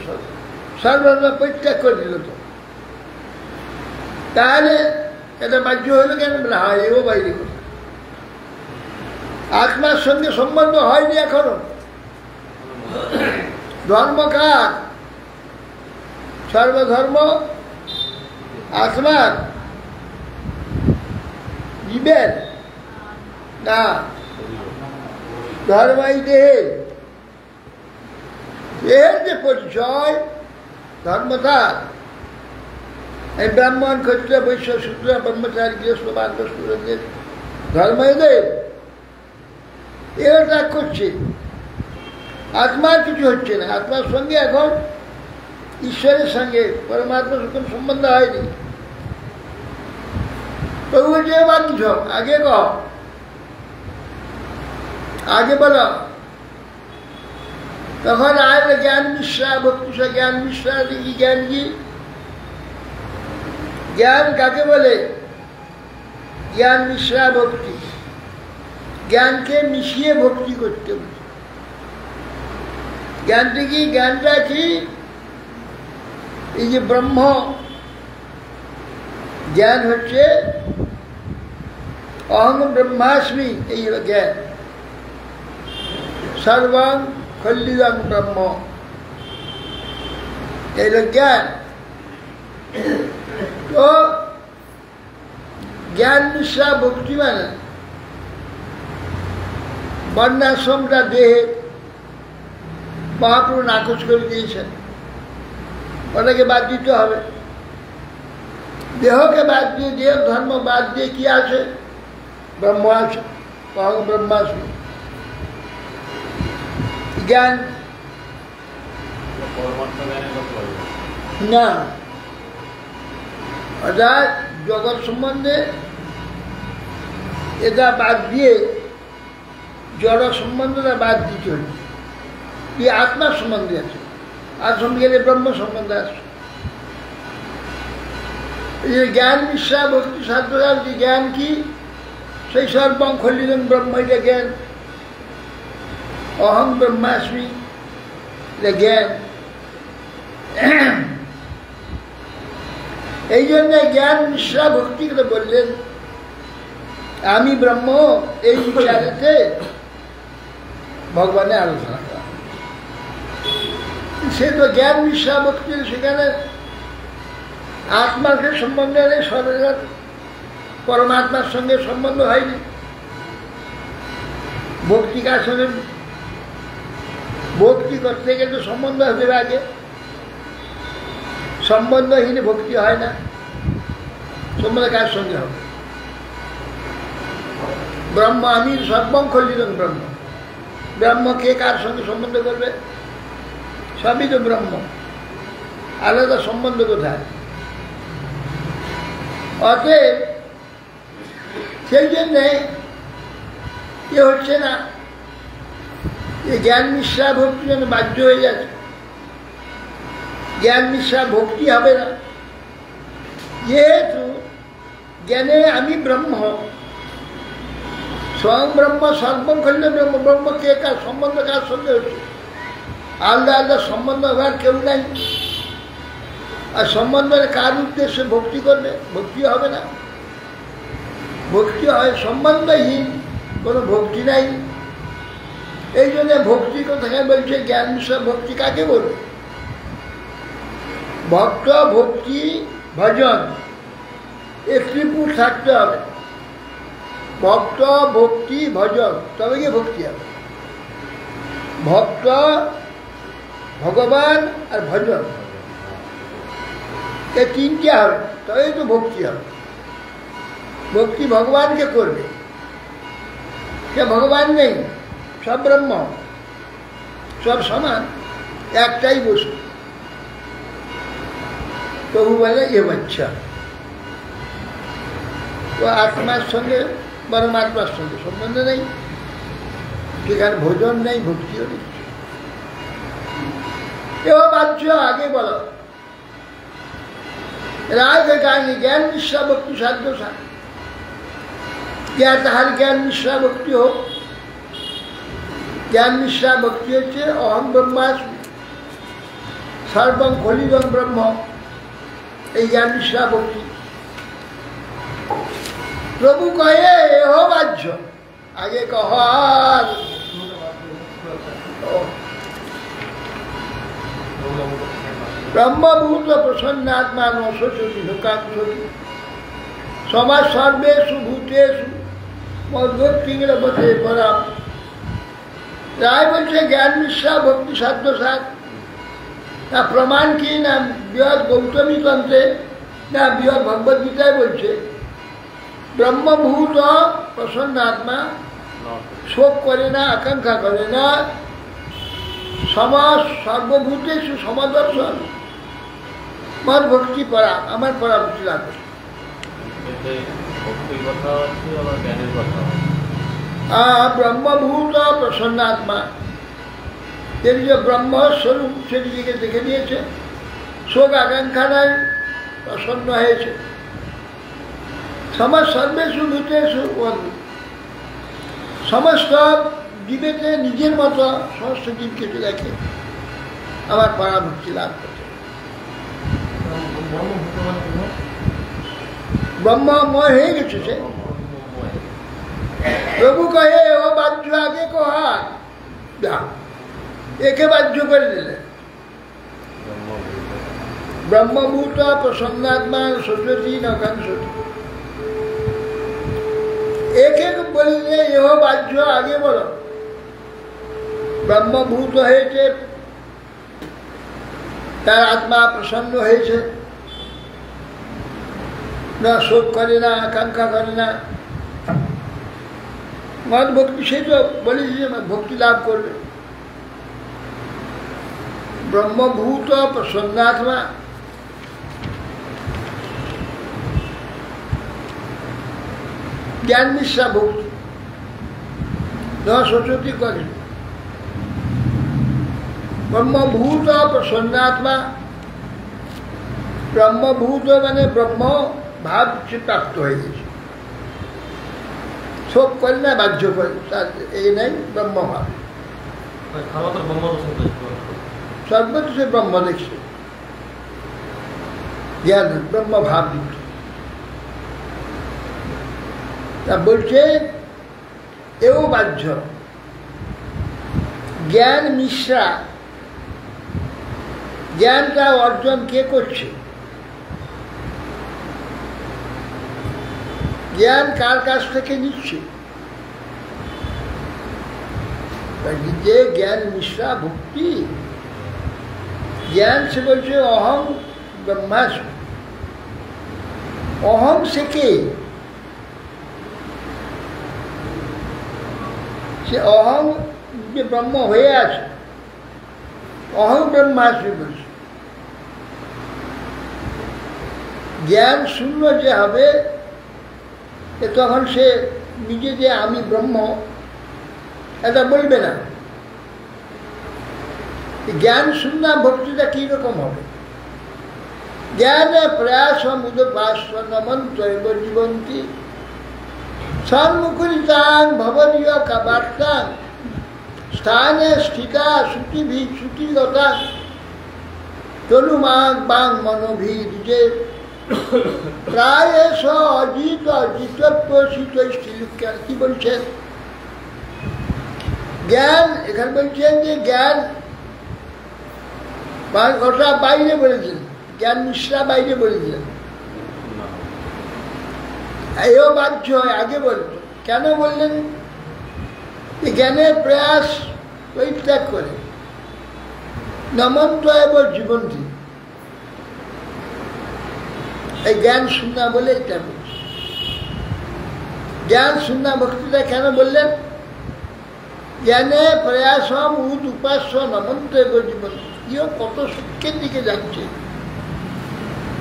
A: সর্বধর্ম পরিত্যাগ করে দিল তো, তাহলে এটা বাহ্য হলো কেন? বলে হ্যাঁ, এও বাইরে কথা। আত্মার সঙ্গে সম্বন্ধ হয়নি এখনো। ধর্ম কার? সর্বধর্ম আত্মার, জীবের না, ধর্মই দেহের। দেহের যে পরিচয় ধর্মতা, এই ব্রাহ্মণ ক্ষত্রিয় বৈশ্য শূদ্র ব্রহ্মচারী গৃহস্থ বানপ্রস্থদের ধর্ম এদের, এরা ত্যাগ করছে। আত্মার কিছু হচ্ছে না, আত্মার সঙ্গে এখন ঈশ্বরের সঙ্গে পরমাত্মার কোন সম্বন্ধ হয়নি। প্রভু যে বাঞ্ছ আগে কহ, আগে বলো। তখন আর জ্ঞান মিশ্রা ভক্তি, জ্ঞান মিশ্রা কি? জ্ঞান কি? জ্ঞান কাকে বলে? জ্ঞান মিশ্রা ভক্তি, জ্ঞানকে মিশিয়ে ভক্তি করতে হবে। জ্ঞানটা কি? জ্ঞানটা কি? এই যে ব্রহ্ম জ্ঞান হচ্ছে অহং ব্রহ্মাস্মি, এই হল জ্ঞান। সর্বং খল্লিদং ব্রহ্ম, এই হল জ্ঞান। তো জ্ঞান মিশ্রা ভক্তি মানে বর্ণাশ্রমটা দেহে মহাপ্রভু নাকচ করে দিয়েছেন, ওটাকে বাদ দিতে হবে। দেহকে বাদ দিয়ে, দেহ ধর্ম বাদ দিয়ে কি আছে? ব্রহ্ম আছে, ব্রহ্মাস্মি। জ্ঞান না, অর্থাৎ জগৎ সম্বন্ধে এটা বাদ দিয়ে জড় সম্বন্ধটা বাদ দিতে হচ্ছে। কি? আত্মার সম্বন্ধে আছে, আর সঙ্গে গেলে ব্রহ্ম সম্বন্ধে আছে। এই যে জ্ঞান মিশ্রা ভক্তি সাধ্যতা, যে জ্ঞান কি? সেই সর্বং খল্লিদং ব্রহ্ম, এটা জ্ঞান। অহং ব্রহ্মাস্মি, এটা জ্ঞান। এই জন্য জ্ঞান মিশ্রা ভক্তি করে বললেন আমি ব্রহ্ম, এই বিচারেতে ভগবানের আলোচনা করা। সে তো জ্ঞান মিশ্রা ভক্তি, সেখানে আত্মাকে সম্বন্ধ নেই, সর্বজা পরমাত্মার সঙ্গে সম্বন্ধ হয়নি। ভক্তি কার সঙ্গে? ভক্তি করতে গেলে তো সম্বন্ধ হবে আগে, সম্বন্ধহীন ভক্তি হয় না। সম্বন্ধ কার সঙ্গে হবে? ব্রহ্ম, আমি সর্বং খল্লিদং ব্রহ্ম। ব্রহ্মকে কার সঙ্গে সম্বন্ধ করবে? সবই তো ব্রহ্ম, আলাদা সম্বন্ধ কোথায়? অতএব সেই জন্যে এ হচ্ছে না, এই জ্ঞান মিশ্রা ভক্তি যেন বাধ্য হয়ে যাচ্ছে। জ্ঞান মিশ্রা ভক্তি হবে না। যেহেতু জ্ঞানে আমি ব্রহ্ম, স্বয়ং ব্রহ্ম, সর্বং খল্য ব্রহ্ম, ব্রহ্মকে কার সম্বন্ধ কার সঙ্গে হচ্ছে? আলাদা আলাদা সম্বন্ধ হওয়ার কেউ নাই। আর সম্বন্ধের কার উদ্দেশ্যে ভক্তি করবে? ভক্তি হবে না। ভক্তি হয় সম্বন্ধহীন, কোনো ভক্তি নাই। এই জন্য ভক্তি কোথায় বলছে? জ্ঞান মিশ্রা ভক্তি কাকে বলবে? ভক্ত, ভক্তি, ভজন, এই ত্রিপুর থাকতে হবে। ভক্ত, ভক্তি, ভজন, তবে গিয়ে ভক্তি হবে। ভক্ত, ভগবান আর ভজন, এই তিনটে হবে, তবেই তো ভক্তি হবে। ভক্তি ভগবানকে করবে, সে ভগবান নেই, সব ব্রহ্ম, সব সমান, একটাই বস্তু। প্রভু বলে এ বাচ্চা, তো আত্মার সঙ্গে পরমাত্মার সঙ্গে সম্বন্ধ নেই, সেখানে ভোজন নেই, ভক্তিও নেই। এও বাহ্য আগে বলো রায় গায়নি জ্ঞান মিশ্রা ভক্তি সাধ্য সা, তাহার জ্ঞান মিশ্রা ভক্তি হোক। জ্ঞান মিশ্রা ভক্তি হচ্ছে অহম ব্রহ্মাস্মি সর্বং খলিদং ব্রহ্ম, এই জ্ঞান মিশ্রা ভক্তি। প্রভু কহে এহ বাহ্য, আগে কহ আর ব্রহ্মভূত প্রসন্নাত্মা নশোচতি লোকাংশতি সমাজ সর্বেষু ভূতেষু মধ্যে পরাম। রায় বলছে জ্ঞান মিশ্রা ভক্তি সাধ্য সাধ, না প্রমাণ কি? না বৃহৎ গৌতমী তন্ত্রে, না বৃহৎ ভগবদ গীতায় বলছে ব্রহ্মভূত প্রসন্নাত্মা শোক করে না, আকাঙ্ক্ষা করে না, সমাজ সর্বভূতেষু সমদর্শন মত ভক্তি পরা, আমার পরামর্শ লাগবে। ব্রহ্মভূত প্রসন্নাত্মা, তিনি যে ব্রহ্মস্বরূপ সে নিজেকে দেখে দিয়েছে, শোক আকাঙ্ক্ষা নাই, প্রসন্ন হয়েছে। সমাজ সর্বেষু ভূতেষু, সমস্ত জীবেতে নিজের মতো সমস্ত জীবকে দেখে আমার পরামর্শী লাভ করছে। ব্রহ্মময় হয়ে গেছে সে। প্রভু কহে ও বাহ্য আগে কহা, একে বাহ্য করে দিলে। ব্রহ্মভূত প্রসন্নাত্মা সত্যি নকাংশতি, একে বললে এহ বাহ্য আগে বলো। ব্রহ্মভূত হয়েছে, তার আত্মা প্রসন্ন হয়েছে, না শোক করে না, আকাঙ্ক্ষা করে না, মত ভক্তি, সেই তো বলেছি যে ভক্তি লাভ করবে। ব্রহ্মভূত প্রসন্নাত্মা, জ্ঞান মিশ্রা ভক্তি ন সরস্বতী করে। ব্রহ্মভূত প্রসন্নাত্মা, ব্রহ্মভূত মানে ব্রহ্ম ভাব প্রাপ্ত হয়ে গেছে, শোক করে না, বাহ্য করে, তার এই নাই ব্রহ্মভাব। সর্বত্র সে ব্রহ্ম দেখছে, জ্ঞান ব্রহ্মভাব যুক্ত। তা বলছে এও বাহ্য, জ্ঞান মিশ্রা, জ্ঞানটা অর্জন কে করছে? জ্ঞান কার কাছ থেকে নিচ্ছে? যে জ্ঞান মিশ্রা ভক্তি, জ্ঞান সে বলছে অহং ব্রহ্মাস্মি। অহং সে কে? সে অহং যে ব্রহ্ম হয়ে আছে, অহং ব্রহ্মাস্মি বলছে। জ্ঞান শূন্য যে হবে, তখন সে নিজে যে আমি ব্রহ্ম এটা বলবে না। জ্ঞান শূন্য ভক্তিটা কিরকম হবে? জ্ঞান প্রয়াস মুদপাস্য নমন্ত্রৈব জীবন্তি সন্মুখরিতাং ভবনীয় কাবার্তাং স্থানে স্থিতা শ্রুতিভি শ্রুতিগতা তনুমাং বাং মনোভির্যে প্রায় অজিত অজিতত্ব শীতস্থিলুক্যান। কি বলছেন? জ্ঞান, এখানে বলছেন যে জ্ঞান ওটা বাইরে বলেছেন, জ্ঞান মিশ্রা বাইরে বলেছেন, এও বাধ্য হয় আগে বলতো। কেন বললেন? জ্ঞানের প্রয়াস পরিত্যাগ করে নমন্ত এবং জীবন্তী, এই জ্ঞান শূন্য বলে এটা বলছে। জ্ঞান শূন্য ভক্তিটা কেন বললেন? জ্ঞানে প্রয়াসম উদ উপাস্য নমন্ত এবং জীবন্তী। ইও কত সুখের দিকে যাচ্ছে,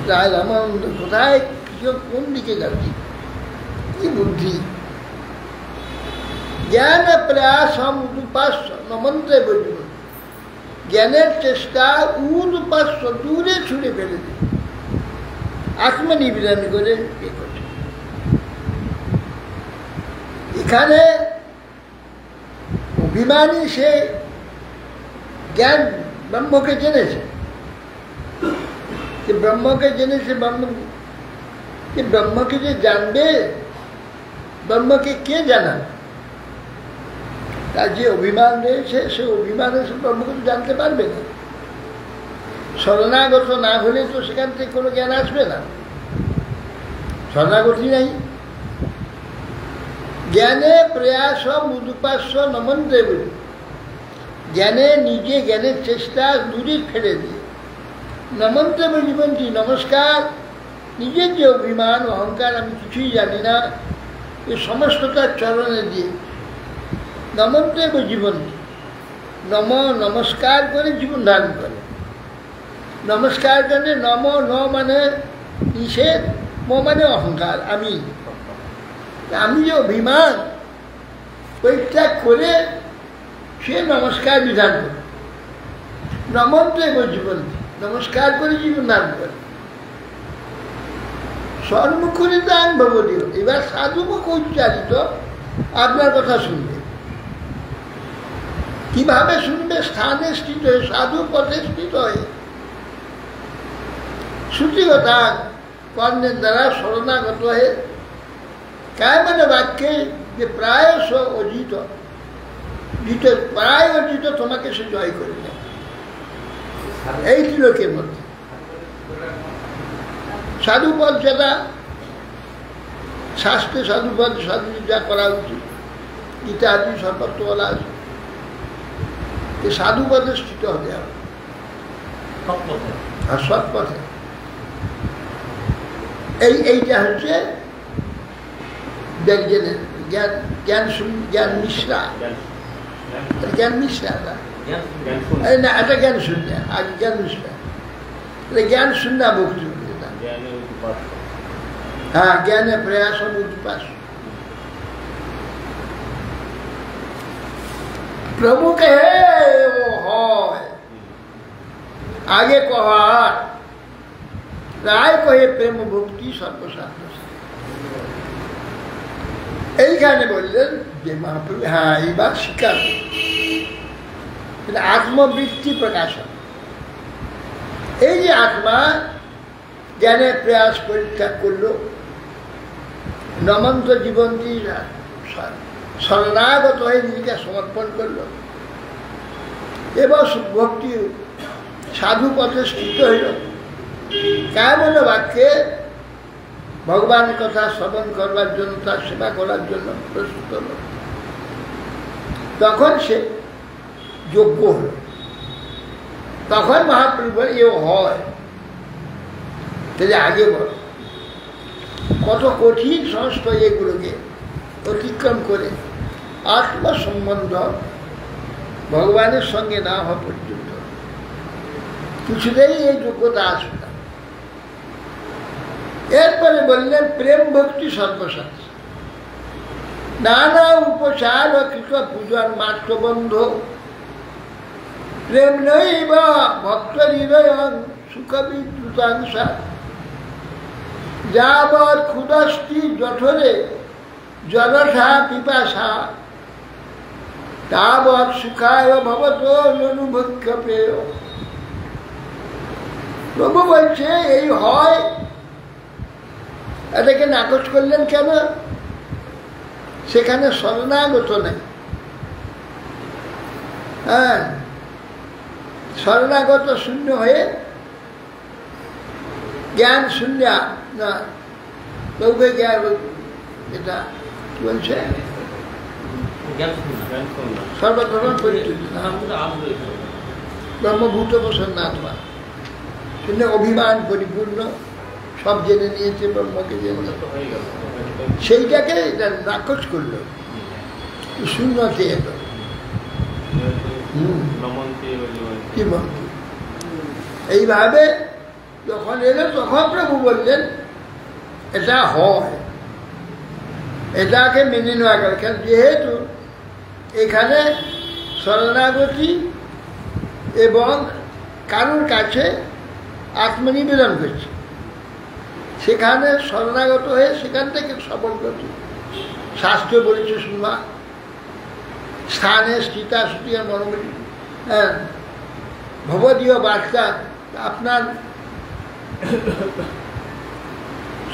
A: রায় রামানন্দ কোথায় কোন দিকে যাচ্ছে, কি বুদ্ধি! জ্ঞান প্রয়াস উপাস্য নমন্ত্রে বলব, জ্ঞানের চেষ্টা উপাস্য দূরে ছুড়ে ফেলে দিই, আত্মনিবেদন করে এ করছে। এখানে অভিমানী সে জ্ঞান ব্রহ্মকে জেনেছে, ব্রহ্মকে জেনেছে, ব্রহ্মকে যে জানবে, ব্রহ্মকে কে জানান? তার যে অভিমান রয়েছে, সে অভিমানে সে ব্রহ্মকে জানতে পারবে না। শরণাগত না হলে তো সেখান থেকে কোনো জ্ঞান আসবে না, শরণাগতি নাই। জ্ঞানে প্রয়াস মুদুপাস্য নমন্ত্রে বলি, জ্ঞানে নিজে জ্ঞানের চেষ্টা দূরে ফেলে দিয়ে নমন্ত্রে জীবনটি নমস্কার, নিজের যে অভিমান অহংকার আমি কিছুই জানি না, এই সমস্তটার চরণে দিয়ে নমন্ত্রে জীবনটি নমস্কার করে জীবন ধারণ করে। নমস্কার করে নম, ন মানে নিষেধ, ম মানে অহংকার, আমি যে অভিমান পরিত্যাগ করে সে নমস্কার বিধান করে, নমন্ত্রে জীবন নমস্কার করে জীবন ধারণ করে। সন্মুখরিতাং ভবদীয়, এবার সাধুমুখ উচ্চারিত আপনার কথা শুনবে। কিভাবে শুনবে? স্থানে স্থিত হয়ে, সাধু পথে স্থিত হয়ে, শ্রুতিগতা কর্ণের দ্বারা শরণাগত হয়ে, কায় মানে বাক্যে যে প্রায়শ অজিত, প্রায় অজিত তোমাকে সে জয় করে নেয় এই ত্রিলোকের মধ্যে। সাধুপদ যেটা শাস্ত্রে, সাধুপদ সাধু যা করা উচিত, গীতা আদি সর্বত্র বলা আছে, সাধুপদে স্থিত হতে হবে, আর সৎ পথে। এইটা হচ্ছে জ্ঞান মিশ্রা, জ্ঞান মিশ্রা না, এটা জ্ঞান শূন্য, আর জ্ঞান মিশ্রা জ্ঞান শূন্য ভক্তি। হ্যাঁ, জ্ঞানে প্রয়াস উপাস্য। প্রভুকে হয় আগে কহার, রায় কহে প্রেম ভক্তি সর্বশাস্ত্র। এইখানে বললেন যে মহাপ্রভু, হ্যাঁ এইবার স্বীকার আত্মবৃত্তি প্রকাশন। এই যে আত্মা জ্ঞানের প্রয়াস পরিত্যাগ করল, নমন্ত জীবন্তী শরণাগত হয়ে নিজেকে সমর্পণ করল এবং ভক্তি সাধু পথে স্থিত হইল, কেমন বাক্যে ভগবানের কথা শ্রবণ করবার জন্য, তার সেবা করার জন্য প্রস্তুত হল, তখন সে যোগ্য হল। তখন মহাপ্রভু এও হয়। তাহলে আগে বল, কত কঠিন সমস্ত এগুলোকে অতিক্রম করে আত্মসম্বন্ধ ভগবানের সঙ্গে না হওয়া পর্যন্ত কিছুতেই এই যোগ্যতা আসবে না। এরপরে বললেন প্রেম ভক্তি সর্বশাস্ত্র, নানা উপচার ও কৃত পূজার মাত্র বন্ধ, প্রেম নৈব ভক্ত হৃদয় সুখবিদ্রুতাংশা যাবৎ ক্ষুদস্তি জঠরে জলঠা পিপাসা তাবৎ সুখায় ভবত ননুভক্ষ পেয়। প্রভু বলছে এই হয়, এটাকে নাকচ করলেন কেন? সেখানে শরণাগত নেই। হ্যাঁ, শরণাগত শূন্য হয়ে জ্ঞান শূন্য না, লৌকিক জ্ঞান, এটা কি বলছে, সর্বধর্ম পরিচিত ব্রহ্মভূত প্রসন্নাত্মা, শূন্য অভিমান পরিপূর্ণ, সব জেনে নিয়েছে, ব্রহ্মকে জেনে, সেইটাকে নাকচ করলো, শূন্যতে এলো। এইভাবে যখন এলো তখন প্রভু বললেন এটা হয়, এটাকে মেনে নেওয়া গেল। যেহেতু এখানে শরণাগতি এবং কারোর কাছে আত্মনিবেদন করছে, সেখানে শরণাগত হয়ে সেখান থেকে সফল গতি। শাস্ত্র বলেছে শুনবা স্থানে স্থিতা সুতিয়া মনোমতি, হ্যাঁ, ভবদীয় বার্তা, আপনার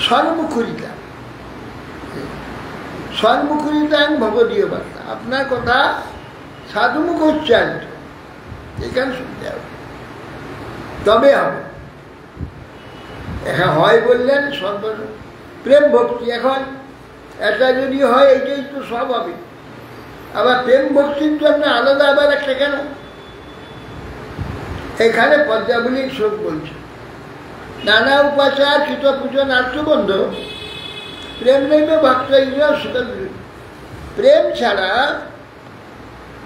A: সর্বমুখরিতা, সর্বমুখরিতাং ভবদীয় বার্তা, আপনার কথা সাধুমুখ উচ্চারিত, এখানে শুনতে হবে, তবে হবে। এখন হয় বললেন প্রেম ভক্তি। এখন এটা যদি হয় এটাই তো সব হবে। আবার প্রেম ভক্তির জন্য আলাদা আবার একটা কেন? এখানে পদ্মাবলীর শোক বলছে, নানা উপাচার কৃত পুজো নাট্যবন্ধ প্রেম নৈবে ভক্ত সুতরাং প্রেম ছাড়া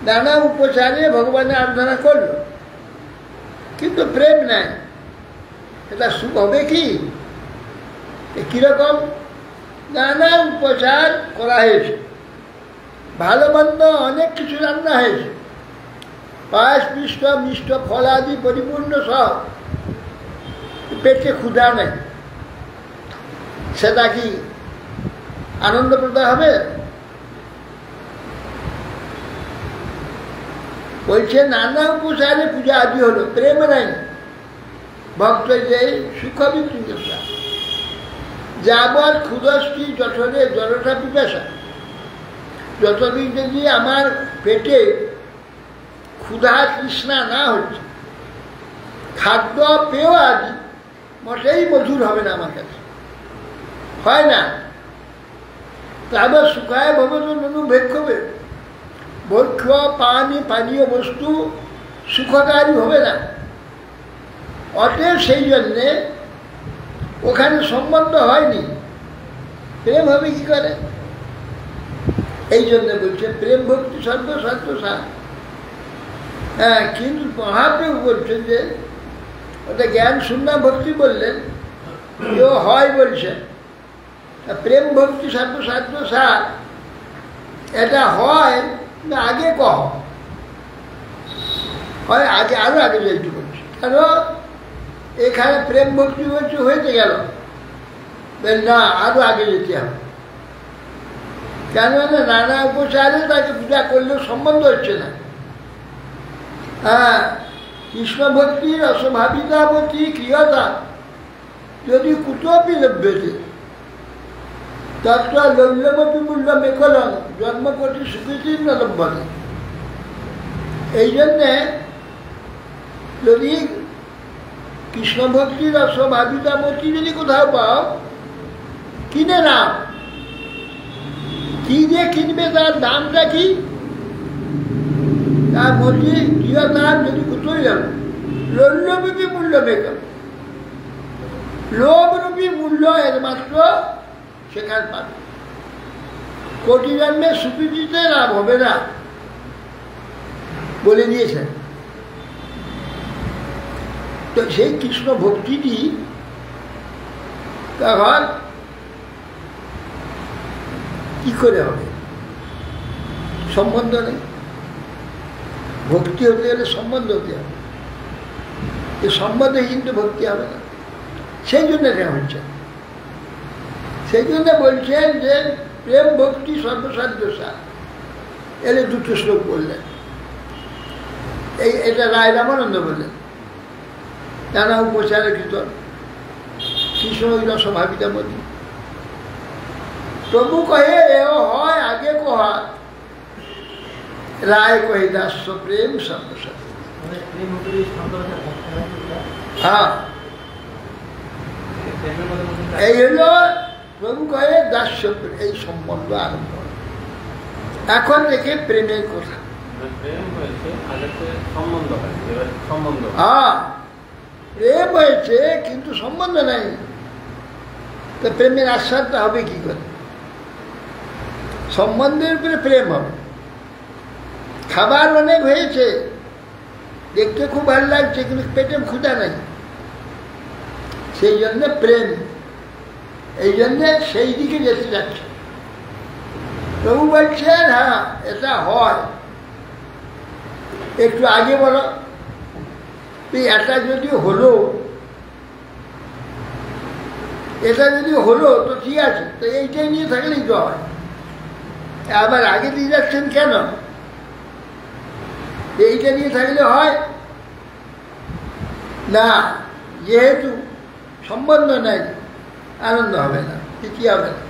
A: নানা উপচারে ভগবানের আরাধনা করল, কিন্তু প্রেম নাই, এটা সুখ হবে কি? কিরকম? নানা উপচার করা হয়েছে, ভালো মন্দ অনেক কিছু রান্না হয়েছে, পায়েস পিষ্ট মিষ্ট ফল আদি পরিপূর্ণ সব, পেটে ক্ষুধা নেই, সেটা কি আনন্দপ্রদ হবে? বলছে নানা উপচারে পূজা আদি হলো, প্রেম নাই, ভক্ত যে সুখ বিতৃষ্ণা যাবৎ ক্ষুদস্তি জঠরে জলটা পিপাসা, যতদিন যদি আমার পেটে ক্ষুধা তৃষ্ণা না হচ্ছে, খাদ্য পেয় আদি মোটেই মধুর হবে না আমার কাছে, হয় না। তারপর সুখায় ভবত ননু ভক্ষবে, ভক্ষ পানীয় বস্তু সুখকারী হবে না। অতএব সেই জন্যে ওখানে সম্বন্ধ হয়নি, প্রেম হবে কি করে? এই জন্য বলছে প্রেম ভক্তি সর্বশাস্ত্র সার। হ্যাঁ, কিন্তু মহাপ্রভু বলছেন যে ওটা জ্ঞান শূন্য ভক্তি বললেন, কেউ হয় বলছেন প্রেম ভক্তি সর্বশাস্ত্র সার, এটা হয় না আগে কহ হয়, আগে আরো আগে যাইতে বলছে। কেন এখানে প্রেম ভক্তি বলছে হয়েছে গেল না, আরো আগে যেতে হবে। কেন না নানা উপচারে তাকে পূজা করলেও সম্বন্ধ হচ্ছে না। হ্যাঁ, কৃষ্ণ ভক্তি রসভাবিতাবতী ক্রিয়তা যদি কুতপি লভ্যতে তত্র লৌল্যমপি মূল্য মেকলন জন্মকোটি স্বীকৃতির ন লভ্যতে। এই জন্যে যদি কৃষ্ণ ভক্তি রসভাবিতাবতী যদি কোথাও পাও, কিনে নাও। কি দিয়ে কিনবে? তার দামটা কি? তার মধ্যে ক্রিয়তার যদি কোথায় গেল লোভরূপী মূল্য বেকার, লোভরূপী মূল্য একমাত্র সেখানে পাবে। কোটি জন্মে সুকৃতিতে লাভ হবে না বলে দিয়েছেন। তো সেই কৃষ্ণ ভক্তিটি তখন কি করে হবে? সম্বন্ধ নেই। ভক্তি হতে গেলে সম্বন্ধ হতে হবে। এই সম্বন্ধে কিন্তু ভক্তি হবে না। সেই জন্য এটা হচ্ছে, সেই জন্য বলছেন যে প্রেম ভক্তি সর্বসাধ্য সার। এলে দুটো শ্লোক বললেন, এটা রায় রামানন্দ বললেন, নানা উপচারে কীর্তন কৃষ্ণ রসভাবিতা মধ্যে প্রভু কহে এও হয় আগে কহা, রায় কহে দাস্য প্রেম সর্বসাধ্য। হ্যাঁ, এই হলো প্রভু কহে দাস্য, এই সম্বন্ধ আরম্ভ। এখন থেকে প্রেমের কথা। হ্যাঁ, প্রেম হয়েছে কিন্তু সম্বন্ধ নাই, তো প্রেমের আস্বাদটা হবে কি করে? সম্বন্ধের উপরে প্রেম হবে। খাবার অনেক হয়েছে, দেখতে খুব ভালো লাগছে, কিন্তু পেটে ক্ষুধা নাই, সেই জন্য প্রেম, এই জন্য সেই দিকে যেতে যাচ্ছে। প্রভু বলছেন হ্যাঁ এটা হয়, একটু আগে বলো এটা যদি হলো, এটা যদি হলো তো ঠিক আছে, তো এইটাই নিয়ে থাকলেই তো হয়। আবার আগে দিয়ে যাচ্ছেন কেন? এইটা নিয়ে থাকলে হয় না, যেহেতু সম্বন্ধ নাই আনন্দ হবে না, কি হবে না।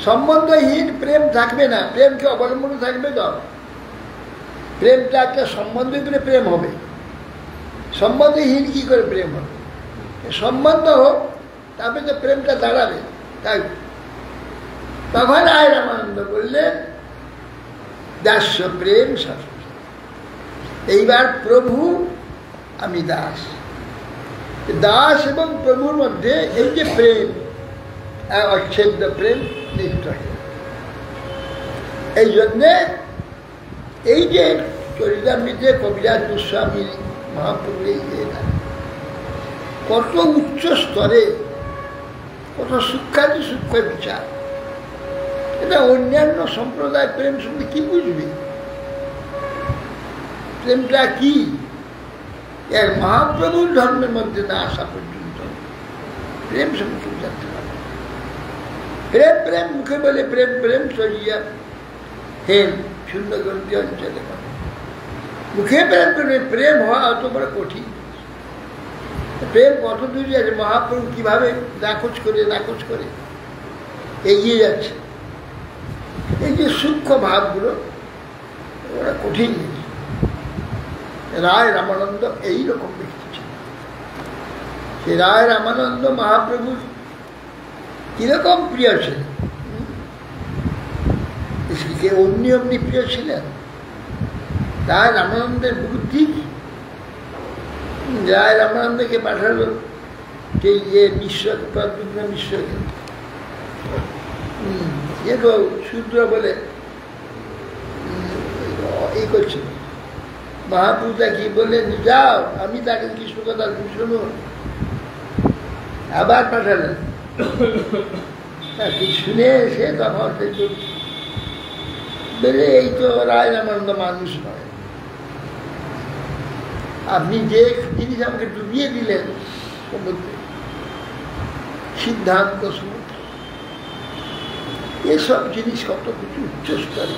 A: সম্বন্ধহীন প্রেম থাকবে না, প্রেমকে অবলম্বন থাকবে তো। প্রেমটা একটা সম্বন্ধ করে প্রেম হবে, সম্বন্ধহীন কি করে প্রেম হবে? সম্বন্ধ হোক, তারপরে তো প্রেমটা দাঁড়াবে। তাই তখন রায় রামানন্দ বললেন দাস্য প্রেম শাস্ত্র। এইবার প্রভু আমি দাস, দাস এবং প্রভুর মধ্যে এই যে প্রেম, অচ্ছেদ্য প্রেম নিত্য। এই জন্যে এই যে চরিতামৃতে কবিরাজ গোস্বামী মহাপ্রভু এই যে কত উচ্চ স্তরে, কত সূক্ষ্মাতি সূক্ষ্ম বিচার, এটা অন্যান্য সম্প্রদায় প্রেম শুনলে কি বুঝবে? প্রেমটা কি? এর মহাপ্রভুর ধর্মের মধ্যে না আসা পর্যন্ত প্রেম সম্পর্কে জানতে পারে। প্রেম প্রেম মুখে বলে প্রেম প্রেম সরিয়া হেন শূন্য গ্রন্থি অঞ্চলে মুখে প্রেম প্রেম, প্রেম হওয়া অত বড় কঠিন। প্রেম কত দূরে আছে, মহাপ্রভু কিভাবে নাকচ করে এগিয়ে যাচ্ছে। এই যে সূক্ষ্ম ভাবগুলো ওরা কঠিন জিনিস। রায় রামানন্দ এইরকম ব্যক্তি ছিল। সে রায় রামানন্দ মহাপ্রভুর কিরকম প্রিয় ছিলেন, কে অমনি অমনি প্রিয় ছিলেন। রায় রামানন্দের বুদ্ধি, রায় রামানন্দকে পাঠালো যে ইয়ে মিশ্রকে, প্রদ্যুম্ন মিশ্রকে, যে শূদ্র বলে এই করছিল। মহাপ্রভু কি বললেন, যাও আমি তাকে কৃষ্ণ কথা শুনুন। আবার পাঠালেন, শুনে এসে তখন বলে এই তো রায় রামানন্দ মানুষ নয়, আপনি যে জিনিস আমাকে ডুবিয়ে দিলেন সমুদ্রে, সিদ্ধান্ত সমুদ্র, এসব জিনিস কত কিছু উচ্চ স্তরে।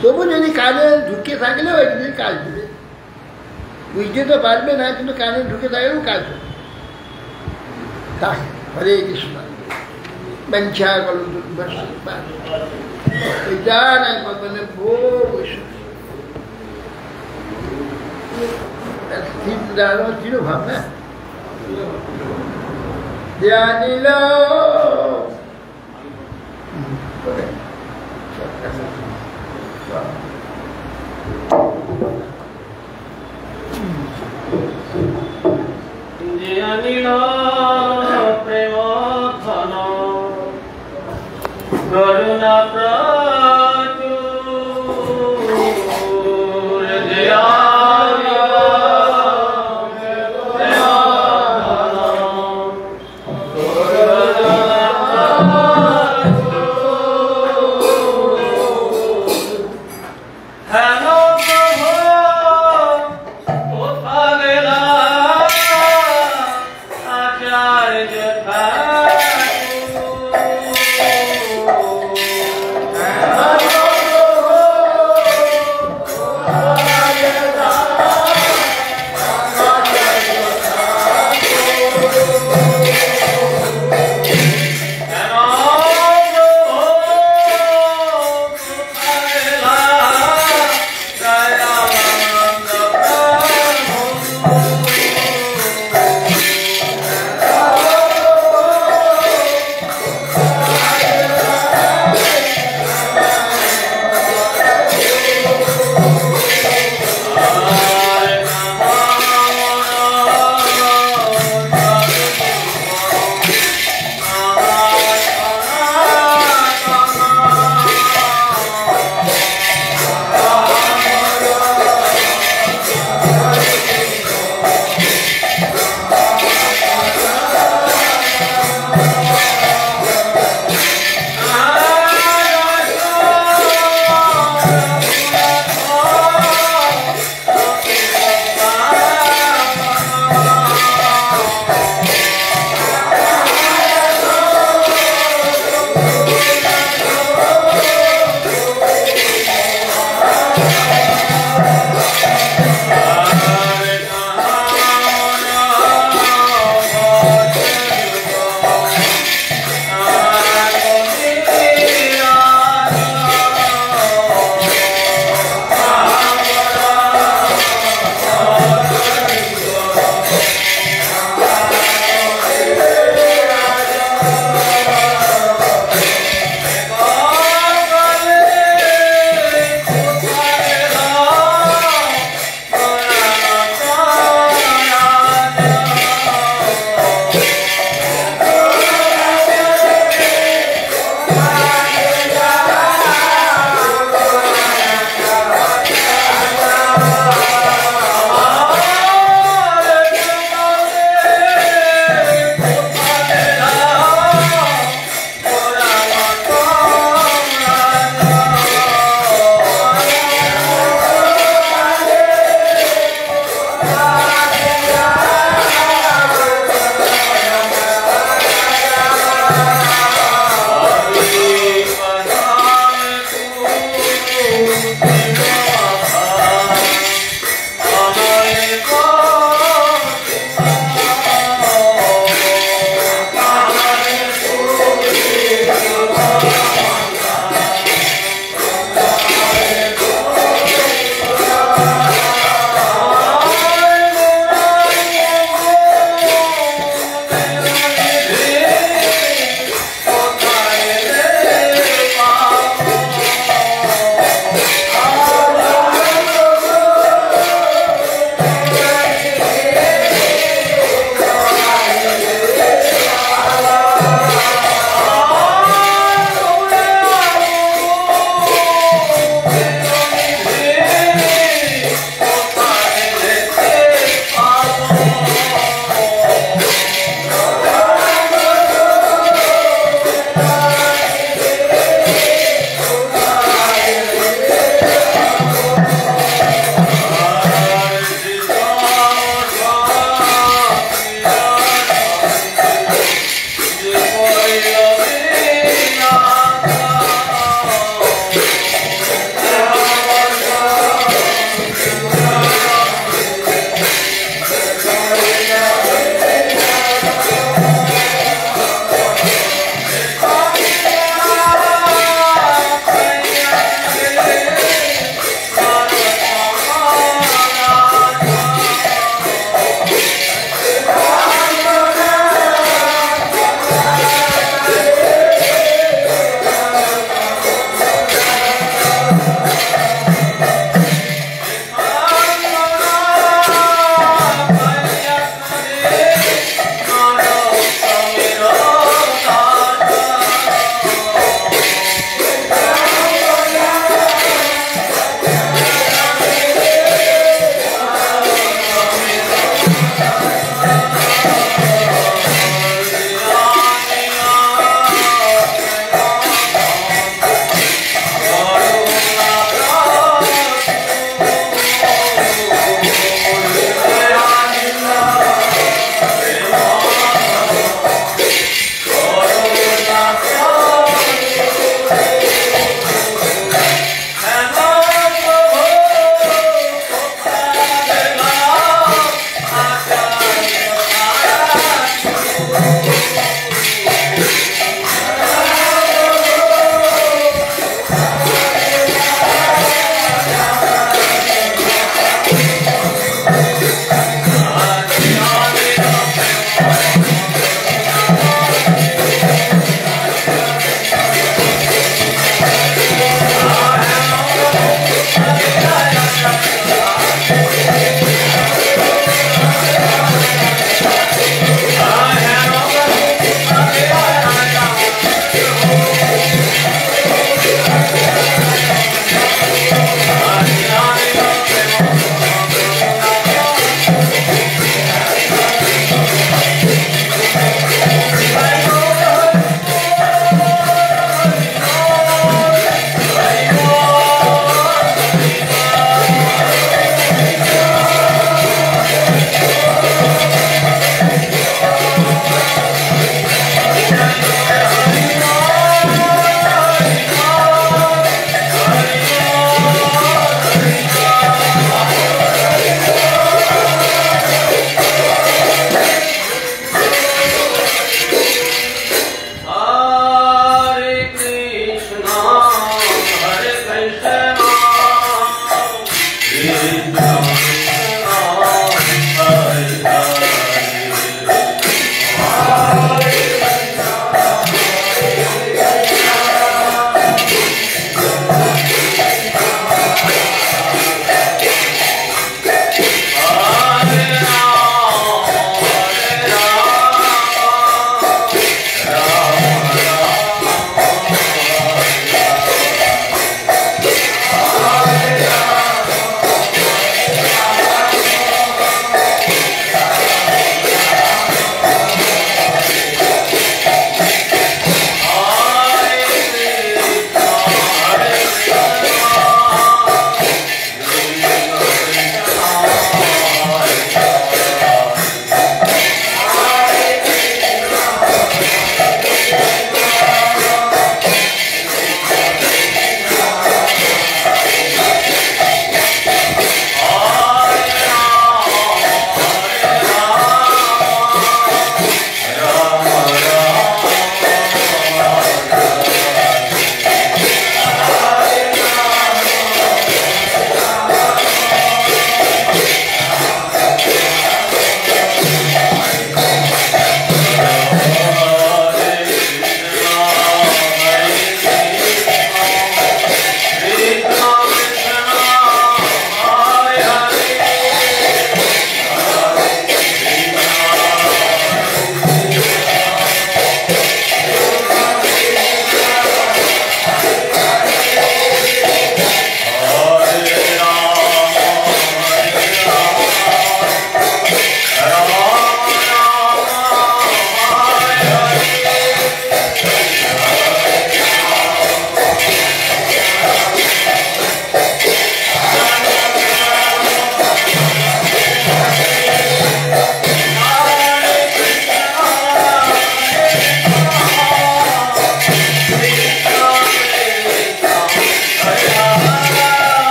A: তবু যদি কানে ঢুকে থাকলেও একদিন কাজ দেবে, বুঝতে তো পারবে না, কিন্তু কানে ঢুকে থাকলেও কাজ হবে। তাই হরে কৃষ্ণ বঞ্চা গল চির ভাব না জানিল
B: প্রেম ধন করুণা প্রচুর হেন প্রভু কোথালে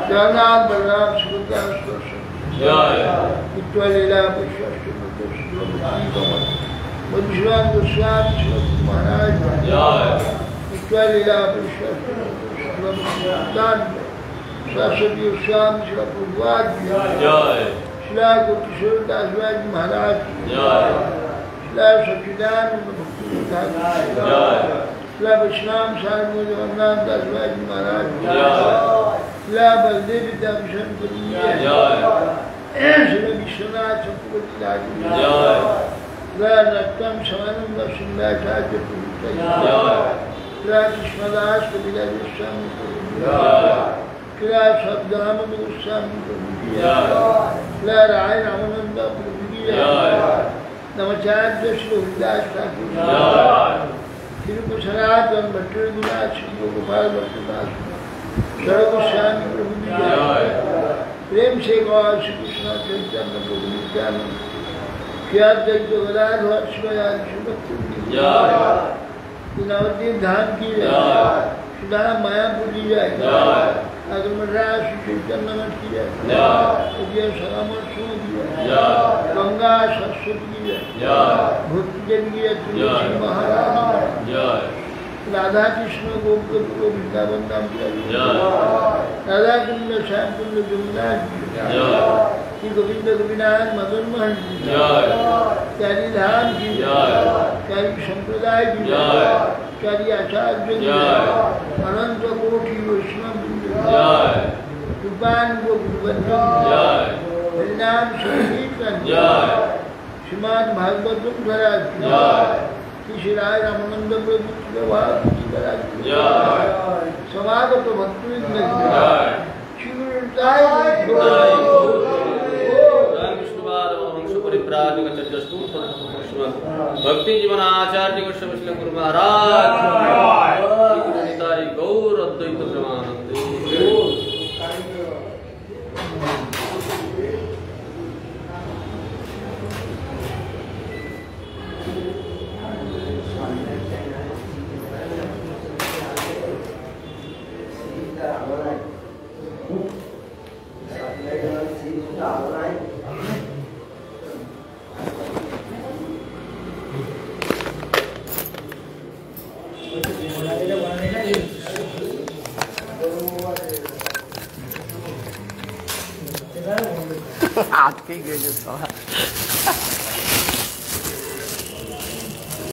A: जगन्नाथ बलराम सुभद्रा लीला मधुसूदन गोस्वामी महाराज लीला सरस्वती गोस्वामी शिला प्रभुपाद शिला किशोरदास महाराज शिला सच्चिदानंद भक्ति शिला वैष्णव स्वामी जगन्नाथ दास महाराज शिला बलदेव विद्याभूषण शिला विश्वनाथ चक्रवर्ती राज नत्तम समानंद सुंदराचार्य शिला कृष्णदास कविराज गोस्वामी शिला शब्दानंद गोस्वामी शिला राय रामानंद नवाचार्य श्री हरिदास ठाकुर श्री सनातन भट्टनाथ श्री गोपाल भट्टनाथ सर्व गोस्वामी प्रभु प्रेम से गौर श्री कृष्ण चैतन्य प्रभु नित्यानंद गदाधर नवदीप धाम की सुधा मायापुर की जाए अगमराज श्री चैतन्य मठ की जाए सलामत की जाए गंगा सरस्वती की जाए भक्ति जन की तुलसी महाराज राधा कृष्ण गोकुल वृंदावन धाम की राधा कुंड श्याम कुंड जमुना की गोविंद गोपीनाथ मदन मोहन की त्यागी धाम की त्यागी संप्रदाय की इत्यादि आचार्य अनंत कोटि वैष्णव कृपान हरिनाम संकीर्तन श्रीमद् भागवतम महाराज श्री राय रामानंद प्रभु समागत भक्तवृंद
B: भक्ति जीवन आचार्य गोस्वामी गुरु महाराज गौर अद्वैत प्रेमानंद
C: आज के गए जो